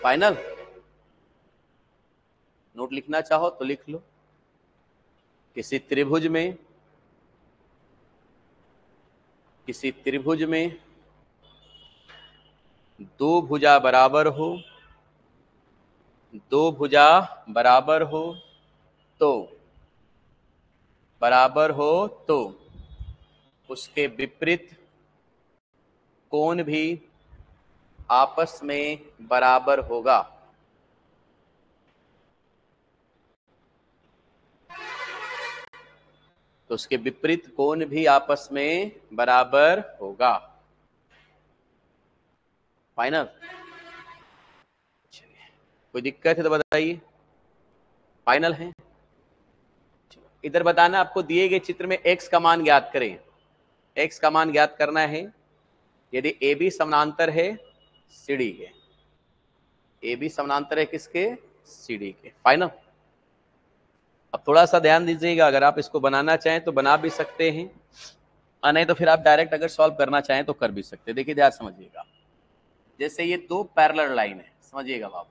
Speaker 1: फाइनल। नोट लिखना चाहो तो लिख लो। किसी त्रिभुज में दो भुजा बराबर हो तो उसके विपरीत कोण भी आपस में बराबर होगा। तो उसके विपरीत कोण भी आपस में बराबर होगा। फाइनल। चलिए, कोई दिक्कत है तो बताइए। फाइनल है। इधर बताना, आपको दिए गए चित्र में x का मान ज्ञात करें। x का मान ज्ञात करना है यदि AB समानांतर है CD के। AB समानांतर है किसके, CD के। फाइनल। अब थोड़ा सा ध्यान दीजिएगा, अगर आप इसको बनाना चाहें तो बना भी सकते हैं, और नहीं तो फिर आप डायरेक्ट अगर सॉल्व करना चाहें तो कर भी सकते हैं। देखिए ध्यान समझिएगा, जैसे ये दो पैरेलल लाइन है, समझिएगा बाबू,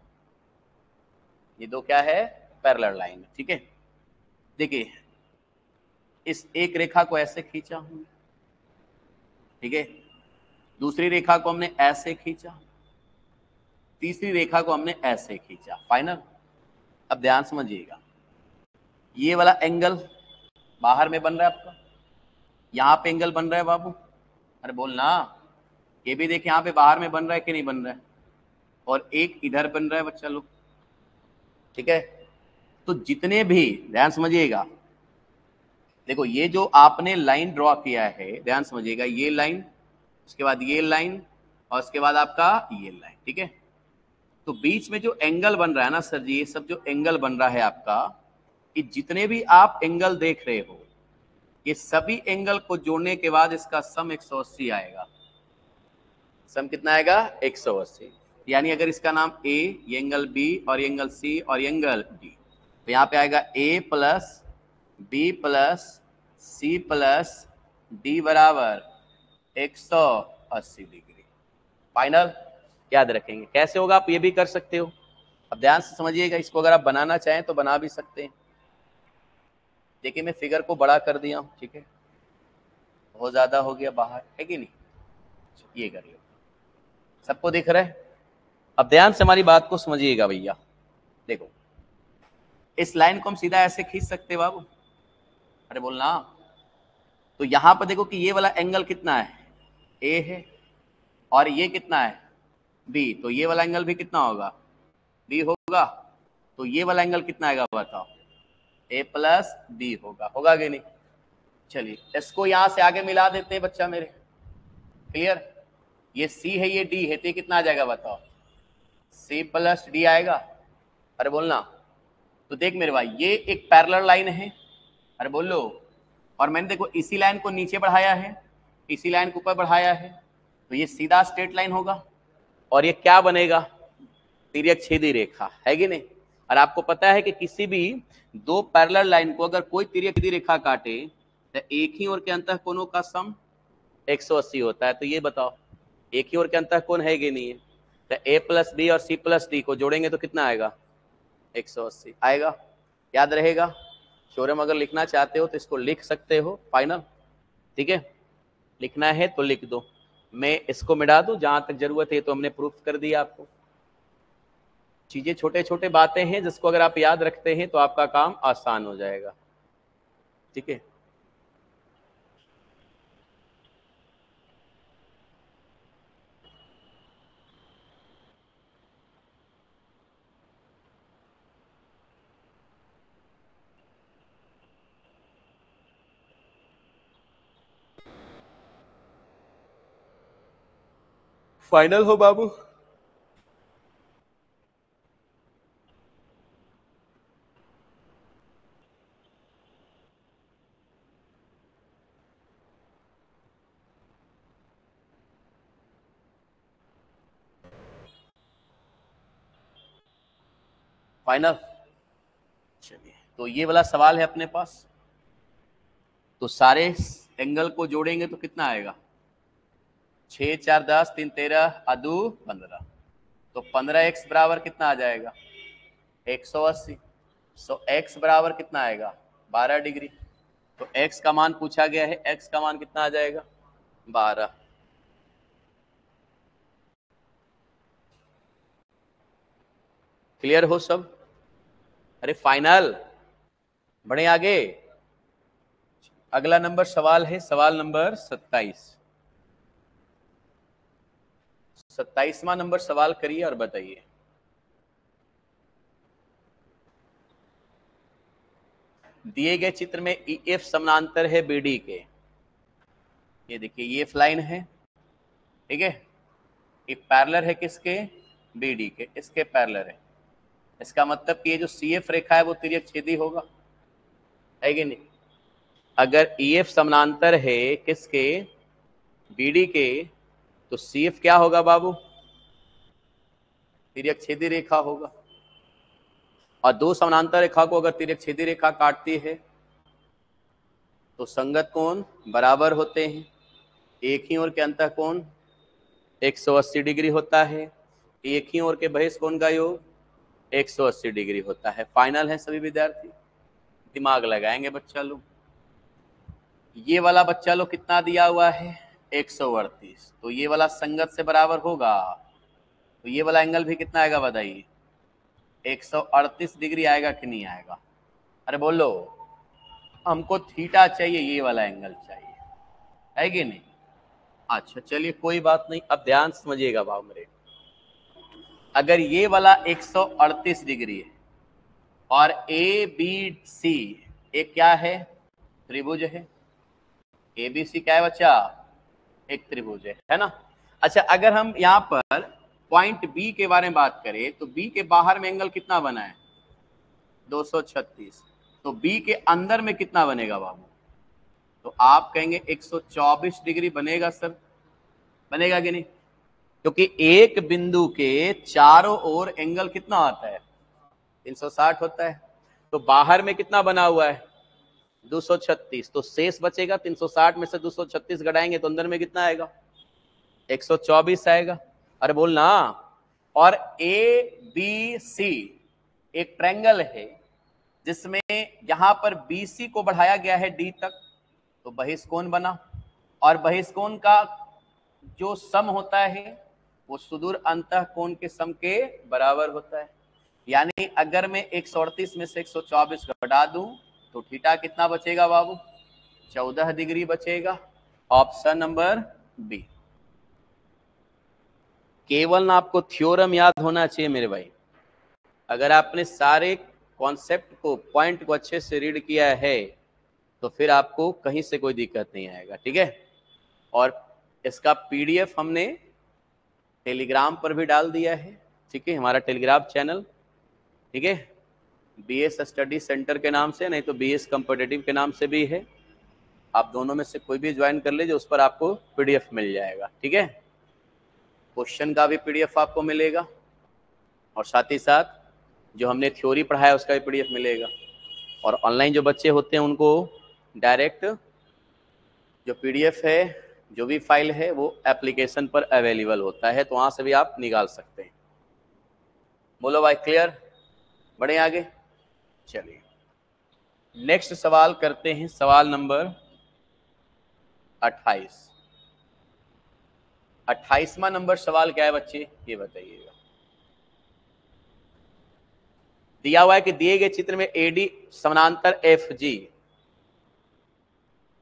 Speaker 1: ये दो क्या है, पैरेलल लाइन है, ठीक है। देखिए इस एक रेखा को ऐसे खींचा हूं, ठीक है, दूसरी रेखा को हमने ऐसे खींचा, तीसरी रेखा को हमने ऐसे खींचा। फाइनल। अब ध्यान समझिएगा, ये वाला एंगल बाहर में बन रहा है आपका, यहां पे एंगल बन रहा है बाबू, अरे बोलना, ये भी देखिए यहां पे बाहर में बन रहा है कि नहीं बन रहा है, और एक इधर बन रहा है बच्चा लोग, ठीक है। तो जितने भी, ध्यान समझिएगा, देखो ये जो आपने लाइन ड्रॉ किया है, ध्यान समझिएगा, ये लाइन, उसके बाद ये लाइन, और उसके बाद आपका ये लाइन, ठीक है। तो बीच में जो एंगल बन रहा है ना सर जी, ये सब जो एंगल बन रहा है आपका, ये जितने भी आप एंगल देख रहे हो, ये सभी एंगल को जोड़ने के बाद इसका सम 180 आएगा। सम कितना आएगा, 180। यानी अगर इसका नाम A, ये एंगल B, और ये एंगल C, और ये एंगल D, तो यहाँ पे आएगा A plus B plus C plus D बराबर 180 डिग्री। फाइनल। याद रखेंगे कैसे होगा, आप ये भी कर सकते हो। अब ध्यान से समझिएगा, इसको अगर आप बनाना चाहें तो बना भी सकते हैं। देखिए मैं फिगर को बड़ा कर दिया हूं, ठीक है, बहुत ज्यादा हो गया बाहर, है कि नहीं, ये कर लो, सबको दिख रहा है। अब ध्यान से हमारी बात को समझिएगा भैया, देखो इस लाइन को हम सीधा ऐसे खींच सकते हैं बाबू, अरे बोलना। तो यहां पर देखो कि ये वाला एंगल कितना है, A है, और ये कितना है, B, तो ये वाला एंगल भी कितना होगा, B होगा। तो ये वाला एंगल कितना आएगा बताओ, A प्लस B होगा कि नहीं। चलिए इसको यहां से आगे मिला देते हैं बच्चा मेरे, क्लियर। ये C है, ये D है, तो ये कितना आ जाएगा बताओ, C प्लस D आएगा, अरे बोलना। तो देख मेरे भाई, ये एक पैरेलल लाइन है, अरे बोलो, और मैंने देखो इसी लाइन को नीचे बढ़ाया है, इसी लाइन को ऊपर बढ़ाया है, तो ये सीधा स्ट्रेट लाइन होगा, और ये क्या बनेगा, तिर्यक छेदी रेखा, है कि नहीं। और आपको पता है कि किसी भी दो पैरेलल लाइन को अगर कोई तिर्यक छेदी रेखा काटे तो एक ही ओर के अंतःकोणों का सम 180 होता है। तो ये बताओ एक ही ओर के अंतःकोण है कि नहीं है, तो a प्लस बी और c प्लस डी को जोड़ेंगे तो कितना आएगा? 180 आएगा। याद रहेगा। थ्योरम अगर लिखना चाहते हो तो इसको लिख सकते हो फाइनल, ठीक है। लिखना है तो लिख दो, मैं इसको मिटा दूं जहां तक जरूरत है, तो हमने प्रूफ कर दिया आपको। चीजें छोटे छोटे बातें हैं जिसको अगर आप याद रखते हैं तो आपका काम आसान हो जाएगा, ठीक है। फाइनल हो बाबू? फाइनल। चलिए, तो ये वाला सवाल है अपने पास। तो सारे एंगल को जोड़ेंगे तो कितना आएगा? 6 4 10 3 13 अदू 15। तो 15x बराबर कितना आ जाएगा? 180। सो x बराबर कितना आएगा? 12 डिग्री। तो x का मान पूछा गया है, x का मान कितना आ जाएगा? 12। क्लियर हो सब? अरे फाइनल, बढ़े आगे। अगला नंबर सवाल है, सवाल नंबर 27। 27वां नंबर सवाल करिए और बताइए। दिए गए चित्र में EF समानांतर है BD के। ये देखिए EF लाइन है, ठीक है। ये पैरेलल है किसके? BD के, इसके पैरेलल है। इसका मतलब कि ये जो CF रेखा है वो तिर्यक छेदी होगा, है कि नहीं? अगर EF समानांतर है किसके? BD के, तो CF क्या होगा बाबू? तिर्यक छेदी रेखा होगा। और दो समानांतर रेखा को अगर तिर्यक छेदी रेखा काटती है तो संगत कोण बराबर होते हैं। एक ही ओर के अंतः कोण 180 डिग्री होता है, एक ही ओर के बहिष कोण का योग 180 डिग्री होता है। फाइनल है सभी विद्यार्थी, दिमाग लगाएंगे बच्चा लोग। ये वाला बच्चा लोग कितना दिया हुआ है? 138। तो ये वाला संगत से बराबर होगा, तो ये वाला एंगल भी कितना आएगा बताइए? 138 डिग्री आएगा कि नहीं आएगा? अरे बोलो, हमको थीटा चाहिए, ये वाला एंगल चाहिए, है कि नहीं? अच्छा चलिए कोई बात नहीं, अब ध्यान समझिएगा बाबू मेरे। अगर ये वाला 138 डिग्री है और ABC एक क्या है? त्रिभुज है। ABC क्या है बच्चा? एक त्रिभुज है ना। अच्छा, अगर हम यहाँ पर पॉइंट B के बारे में बात करें तो B के बाहर में एंगल कितना बना है? 236। तो B के अंदर में कितना बनेगा बाबू? तो आप कहेंगे 124 डिग्री बनेगा सर, बनेगा कि नहीं? क्योंकि एक बिंदु के चारों ओर एंगल कितना आता है? 360 होता है। तो बाहर में कितना बना हुआ है? 236। तो शेष बचेगा 360 में से 236 घटाएंगे तो अंदर में कितना आएगा? 124 आएगा। अरे बोलना। और ABC एक ट्रायंगल है जिसमें यहां पर BC को बढ़ाया गया है D तक, तो बहिष्कोण बना। और बहिष्कोण का जो सम होता है वो सुदूर अंतः कोण के सम के बराबर होता है। यानी अगर मैं 138 में से 124 घटा दूं तो थीटा कितना बचेगा बाबू? 14 डिग्री बचेगा। Option number B. केवल ना आपको थ्योरम याद होना चाहिए मेरे भाई। अगर आपने सारे कॉन्सेप्ट को, पॉइंट को अच्छे से रीड किया है तो फिर आपको कहीं से कोई दिक्कत नहीं आएगा, ठीक है। और इसका PDF हमने टेलीग्राम पर भी डाल दिया है, ठीक है। हमारा टेलीग्राम चैनल, ठीक है, BS स्टडी सेंटर के नाम से, नहीं तो BS कॉम्पिटिटिव के नाम से भी है। आप दोनों में से कोई भी ज्वाइन कर लीजिए, उस पर आपको PDF मिल जाएगा, ठीक है। क्वेश्चन का भी PDF आपको मिलेगा और साथ ही साथ जो हमने थ्योरी पढ़ाया उसका भी PDF मिलेगा। और ऑनलाइन जो बच्चे होते हैं उनको डायरेक्ट जो PDF है जो भी फाइल है वो एप्लीकेशन पर अवेलेबल होता है, तो वहां से भी आप निकाल सकते हैं। बोलो भाई क्लियर? बढ़े आगे, चलिए नेक्स्ट सवाल करते हैं, सवाल नंबर 28। 28वां नंबर सवाल क्या है बच्चे, ये बताइएगा। दिया हुआ है कि दिए गए चित्र में एडी समानांतर एफ जी,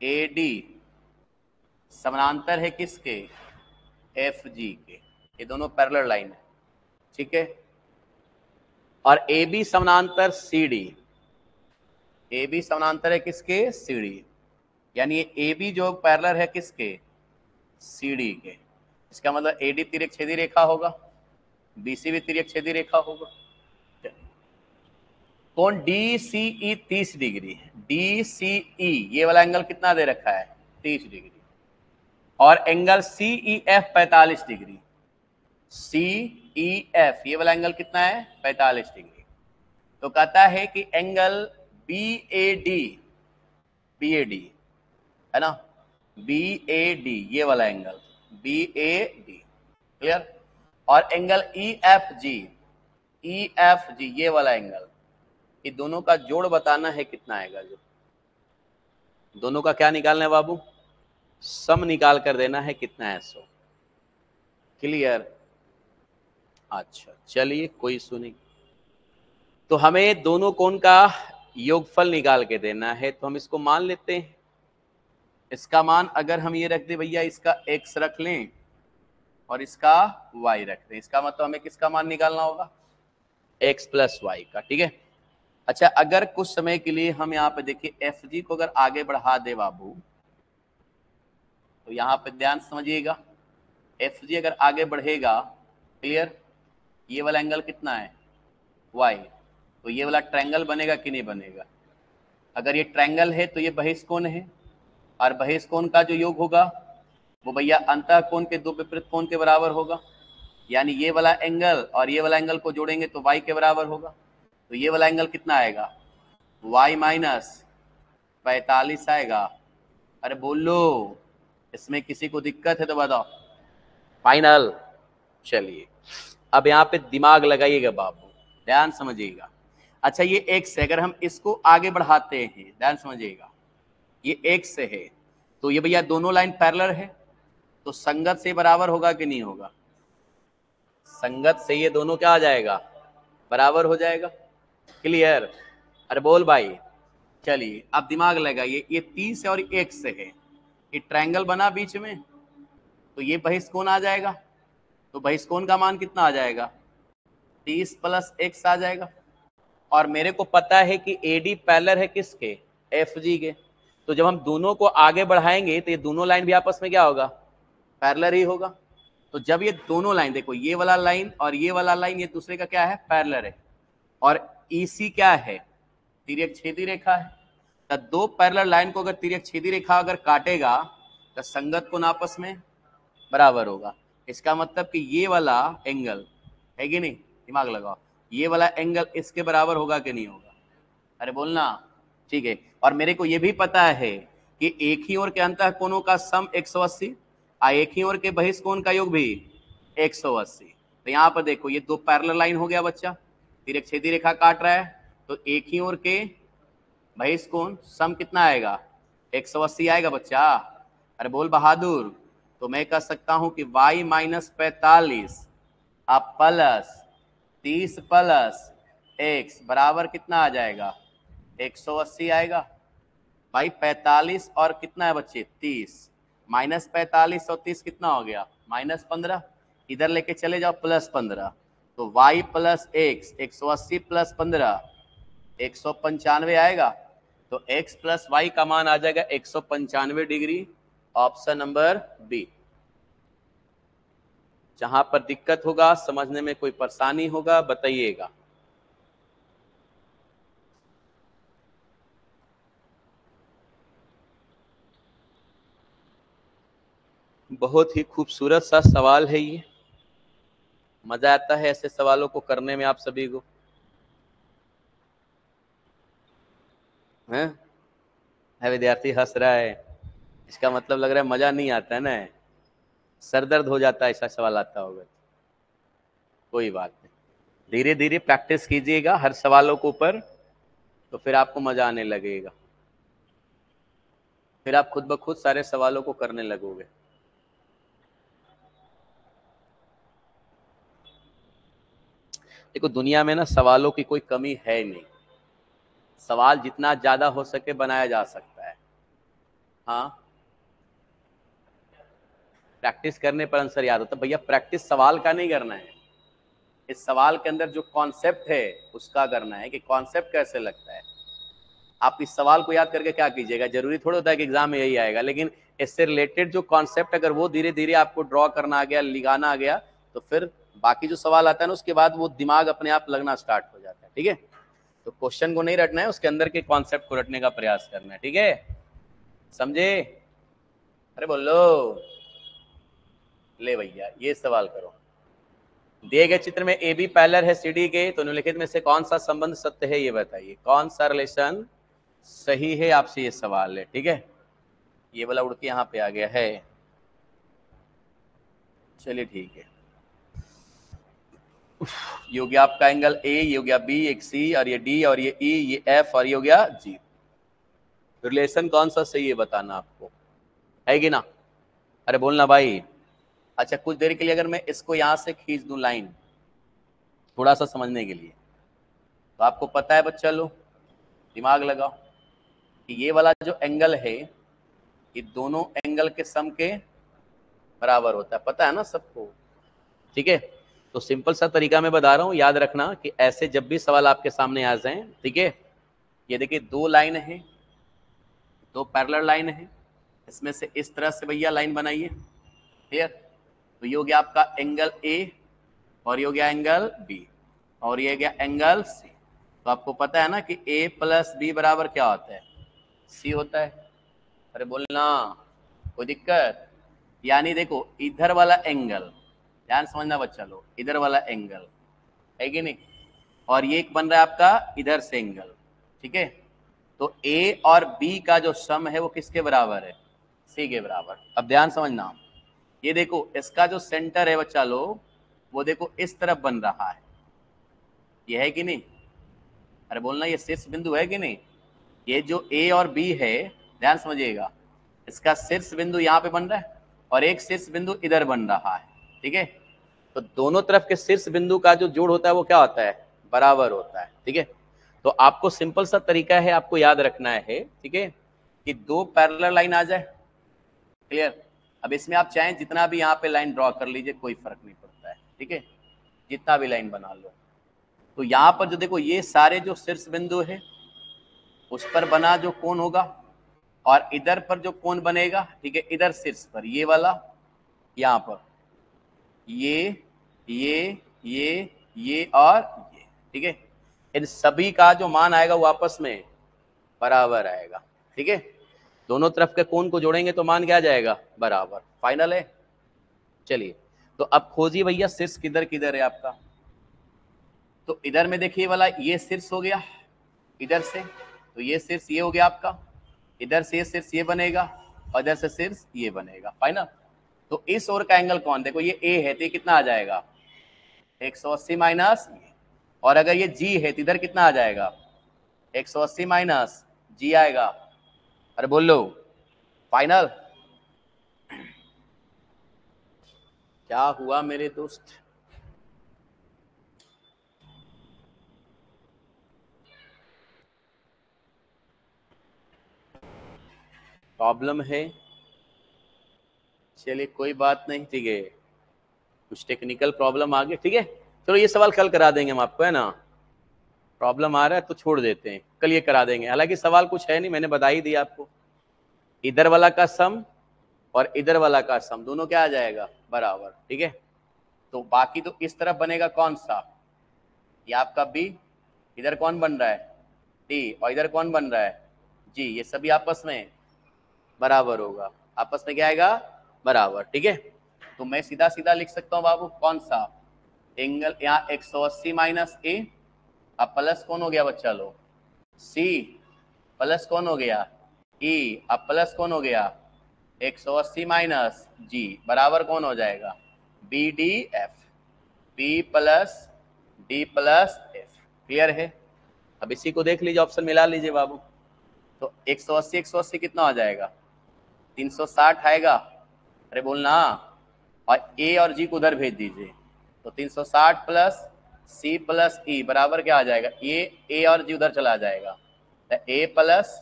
Speaker 1: एडी समानांतर है किसके, एफ जी के, ये दोनों पैरेलल लाइन है, ठीक है। और ए बी समानांतर सी डी, ए बी समानांतर है किसके, सी डी, यानी ए बी जो पैरेलल है किसके, सी डी के। इसका मतलब ए डी तिर्यक छेदी रेखा होगा, बीसी भी तिर्यक छेदी रेखा होगा। कौन डी सी ई 30 डिग्री, डी सी ई ये वाला एंगल कितना दे रखा है, 30 डिग्री, और angle C E F 45 degree, C E F ये वाला एंगल कितना है, 45 डिग्री। तो कहता है कि angle B A D, B A D है ना, बी ए डी ये वाला angle, B A D, clear. और angle E F G, E F G ये वाला एंगल, ये दोनों का जोड़ बताना है कितना आएगा। जो दोनों का क्या निकालना है बाबू, सम निकाल कर देना है कितना है, 100। क्लियर? अच्छा चलिए कोई इशू नहीं। तो हमें दोनों कोण का योगफल निकाल के देना है, तो हम इसको मान लेते हैं। इसका मान अगर हम ये रख दे भैया, इसका x रख लें और इसका y रख दें, इसका मतलब हमें किसका मान निकालना होगा, x प्लस वाई का, ठीक है। अच्छा अगर कुछ समय के लिए हम यहाँ पे देखिए एफ जी को अगर आगे बढ़ा दे बाबू, तो यहाँ पे ध्यान समझिएगा, एफ जी अगर आगे बढ़ेगा, क्लियर, ये वाला एंगल कितना है, y, तो ये वाला ट्रायंगल बनेगा कि नहीं बनेगा। अगर ये ट्रायंगल है तो ये बहिष्कोण है, और बहिष्कोण का जो योग होगा वो भैया अंतः कोण के दो विपरीत कोण के बराबर होगा, यानी ये वाला एंगल और ये वाला एंगल को जोड़ेंगे तो y के बराबर होगा। तो ये वाला एंगल कितना आएगा, y माइनस 45 आएगा। अरे बोलो, इसमें किसी को दिक्कत है तो बताओ, फाइनल। चलिए अब यहाँ पे दिमाग लगाइएगा बाबू, ध्यान समझिएगा। अच्छा ये x है, अगर हम इसको आगे बढ़ाते हैं, ध्यान समझिएगा, ये x है, तो ये भैया दोनों लाइन पैरेलल है, तो संगत से बराबर होगा कि नहीं होगा, संगत से ये दोनों क्या आ जाएगा, बराबर हो जाएगा। क्लियर? अरे बोल भाई। चलिए अब दिमाग लगाइए, ये 30 और x है, ये ट्रायंगल बना बीच में, तो ये बहिष्कोण आ जाएगा, तो बहिष्कोण का मान कितना आ जाएगा, 30 प्लस x आ जाएगा। और मेरे को पता है कि AD पैरेलल है किसके, FG के, तो जब हम दोनों को आगे बढ़ाएंगे तो ये दोनों लाइन भी आपस में क्या होगा, पैरेलल ही होगा। तो जब ये दोनों लाइन, देखो ये वाला लाइन और ये वाला लाइन, ये दूसरे का क्या है, पैरेलल है, और EC क्या है, तिर्यक छेदी रेखा है। तो दो पैरेलल लाइन को अगर तिर्यक छेदी रेखा अगर काटेगा तो संगत कोण आपस में बराबर होगा। इसका मतलब कि ये वाला एंगल है कि नहीं, दिमाग लगाओ, ये वाला एंगल इसके बराबर होगा कि नहीं होगा, अरे बोलना, ठीक है। और मेरे को ये भी पता है कि एक ही ओर के अंतः कोणों का सम 180 और एक ही ओर के बहिष्कोण का योग भी 180। तो यहाँ पर देखो ये दो पैरेलल लाइन हो गया बच्चा, तिर्यक छेदी रेखा काट रहा है, तो एक ही ओर के बहिष्कोण सम कितना आएगा, 180 आएगा बच्चा। अरे बोल बहादुर। तो मैं कह सकता हूं कि y माइनस 45 आप प्लस 30 प्लस x बराबर कितना आ जाएगा, 180 आएगा। भाई 45 और कितना है बच्चे, 30, माइनस 45 और 30 कितना हो गया, माइनस 15, इधर लेके चले जाओ प्लस 15, तो y प्लस x 180 प्लस 15 195 आएगा। तो x प्लस वाई का मान आ जाएगा 195 डिग्री, ऑप्शन नंबर बी। जहां पर दिक्कत होगा, समझने में कोई परेशानी होगा बताइएगा। बहुत ही खूबसूरत सा सवाल है ये, मजा आता है ऐसे सवालों को करने में आप सभी को, है विद्यार्थी हंस रहा है, इसका मतलब लग रहा है मजा नहीं आता है ना, सर दर्द हो जाता है ऐसा सवाल आता होगा। कोई बात नहीं, धीरे धीरे प्रैक्टिस कीजिएगा हर सवालों के ऊपर, तो फिर आपको मजा आने लगेगा, फिर आप खुद ब खुद सारे सवालों को करने लगोगे। देखो दुनिया में ना सवालों की कोई कमी है नहीं, सवाल जितना ज्यादा हो सके बनाया जा सकता है। हाँ, प्रैक्टिस करने पर आंसर याद होता है भैया, प्रैक्टिस सवाल का नहीं करना है, इस सवाल के अंदर जो कॉन्सेप्ट है उसका करना है कि कॉन्सेप्ट कैसे लगता है। आप इस सवाल को याद करके क्या कीजिएगा, जरूरी थोड़ा होता है कि एग्जाम में यही आएगा, लेकिन इससे रिलेटेड जो कॉन्सेप्ट अगर वो धीरे धीरे आपको ड्रॉ करना आ गया, लिखाना आ गया, तो फिर बाकी जो सवाल आता है ना उसके बाद वो दिमाग अपने आप लगना स्टार्ट हो जाता है। ठीक है, तो क्वेश्चन को नहीं रटना है, उसके अंदर के कॉन्सेप्ट को रटने का प्रयास करना है। ठीक है, समझे? अरे बोलो, ले भैया ये सवाल करो। दिए गए चित्र में ए बी पैरेलल है सी डी के, तो निम्नलिखित में से कौन सा संबंध सत्य है ये बताइए, कौन सा रिलेशन सही है, आपसे ये सवाल है। ठीक है, ये वाला उड़ के यहाँ पे आ गया है, चलिए ठीक है। ये हो गया आपका एंगल ए, ये हो गया बी, एक सी, और ये डी, और ये ई, ये एफ, और ये हो गया जी। रिलेशन कौन सा सही है बताना आपको, है कि ना? अरे बोलना भाई। अच्छा, कुछ देर के लिए अगर मैं इसको यहां से खींच दूं लाइन, थोड़ा सा समझने के लिए, तो आपको पता है बच्चा लो, दिमाग लगाओ कि ये वाला जो एंगल है ये दोनों एंगल के सम के बराबर होता है, पता है ना सबको? ठीक है, तो सिंपल सा तरीका मैं बता रहा हूं, याद रखना कि ऐसे जब भी सवाल आपके सामने आ जाए, ठीक है, ये देखिए दो लाइन है, दो पैरेलल लाइन है, इसमें से इस तरह से भैया लाइन बनाइए, क्लियर? तो ये हो गया आपका एंगल ए, और ये हो गया एंगल बी, और ये गया एंगल सी। तो आपको पता है ना कि ए प्लस बी बराबर क्या होता है, सी होता है। अरे बोलना, कोई दिक्कत? यानी देखो इधर वाला एंगल, ध्यान समझना बच्चा लोग, इधर वाला एंगल है कि नहीं, और ये एक बन रहा है आपका इधर से एंगल, ठीक है? तो ए और बी का जो सम है वो किसके बराबर है, सी के बराबर। अब ध्यान समझना, ये देखो इसका जो सेंटर है बच्चा लोग, वो देखो इस तरफ बन रहा है, ये है कि नहीं? अरे बोलना, ये शीर्ष बिंदु है कि नहीं? ये जो ए और बी है, ध्यान समझिएगा, इसका शीर्ष बिंदु यहाँ पे बन रहा है और एक शीर्ष बिंदु इधर बन रहा है, ठीक है? तो दोनों तरफ के शीर्ष बिंदु का जो जोड़ होता है वो क्या होता है, बराबर होता है, ठीक है? तो आपको सिंपल सा तरीका है, आपको याद रखना है, ठीक है, कि दो पैरेलल लाइन आ जाए, क्लियर? अब इसमें आप चाहें जितना भी यहाँ पे लाइन ड्रॉ कर लीजिए, कोई फर्क नहीं पड़ता है, ठीक है, जितना भी लाइन बना लो। तो यहाँ पर जो देखो ये सारे जो शीर्ष बिंदु है उस पर बना जो कोण होगा, और इधर पर जो कोण बनेगा, ठीक है, इधर शीर्ष पर ये वाला, यहाँ पर ये ये और ये, ठीक है, इन सभी का जो मान आएगा वो आपस में बराबर आएगा, ठीक है? दोनों तरफ के कोण को जोड़ेंगे तो मान क्या आ जाएगा, बराबर। फाइनल है? चलिए, तो अब खोजिए भैया शीर्ष किधर किधर है आपका। तो इधर में देखिए वाला ये शीर्ष हो गया इधर से, तो ये शीर्ष ये हो गया आपका, इधर से ये शीर्ष ये बनेगा, और इधर से शीर्ष ये बनेगा। फाइनल? तो इस ओर का एंगल कौन, देखो ये ए है तो ये कितना आ जाएगा, 180 माइनस, और अगर ये जी है तो इधर कितना आ जाएगा, 180 माइनस जी आएगा। अरे बोल लो, फाइनल? क्या हुआ मेरे दोस्त? प्रॉब्लम है? चलिए कोई बात नहीं, ठीक है, कुछ टेक्निकल प्रॉब्लम आ गई, ठीक है, चलो ये सवाल कल करा देंगे हम आपको, है ना? प्रॉब्लम आ रहा है तो छोड़ देते हैं, कल ये करा देंगे। हालांकि सवाल कुछ है नहीं, मैंने बता ही दिया आपको, इधर वाला का सम और इधर वाला का सम दोनों क्या आ जाएगा, बराबर, ठीक है? तो बाकी तो इस तरफ बनेगा कौन सा, ये आपका बी, इधर कौन बन रहा है, डी, और इधर कौन बन रहा है, जी, ये सभी आपस में बराबर होगा, आपस में क्या आएगा, बराबर, ठीक है? तो मैं सीधा सीधा लिख सकता हूँ बाबू कौन सा एंगल, यहाँ 180 माइनस ए, अब प्लस कौन हो गया बच्चा लो, सी, प्लस कौन हो गया, ई, अब प्लस कौन हो गया, 180 माइनस जी बराबर कौन हो जाएगा, B D F, B plus D plus F. Clear है। अब इसी को देख लीजिए, ऑप्शन मिला लीजिए बाबू। तो 180 180 कितना हो जाएगा, 360 आएगा। अरे बोलना, और ए और जी को उधर भेज दीजिए। तो 360 प्लस सी प्लस ई बराबर क्या आ जाएगा, ये ए और जी उधर चला जाएगा, तो ए प्लस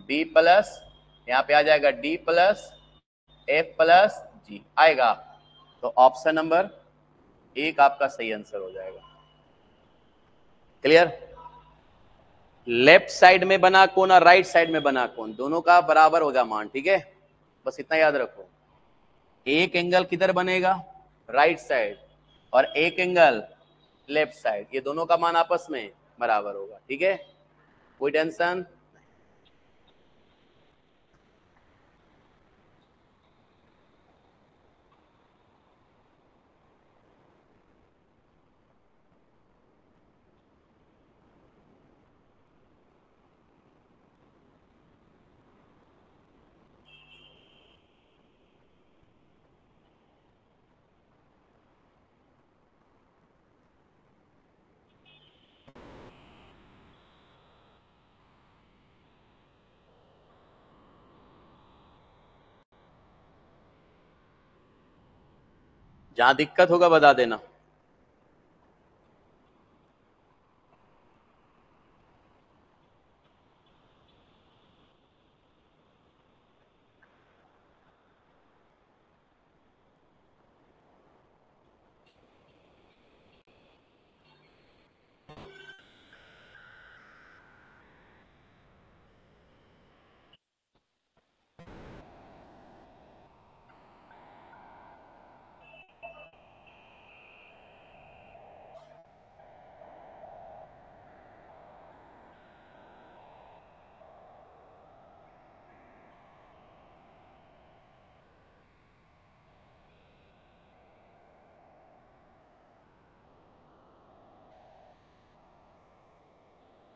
Speaker 1: बी प्लस यहाँ पे आ जाएगा डी प्लस एफ प्लस जी आएगा। तो ऑप्शन नंबर एक आपका सही आंसर हो जाएगा। क्लियर। लेफ्ट साइड में बना कोण और राइट साइड में बना कोण दोनों का बराबर होगा मान, ठीक है, बस इतना याद रखो। एक एंगल किधर बनेगा, राइट साइड, और एक एंगल लेफ्ट साइड, ये दोनों का मान आपस में बराबर होगा, ठीक है, कोई टेंशन। जहां दिक्कत होगा बता देना।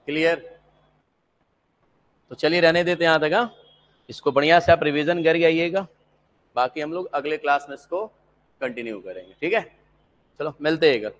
Speaker 1: क्लियर। तो चलिए रहने देते हैं यहाँ तक। हाँ, इसको बढ़िया से आप रिवीजन करके आइएगा, बाकी हम लोग अगले क्लास में इसको कंटिन्यू करेंगे, ठीक है। चलो मिलते हैं।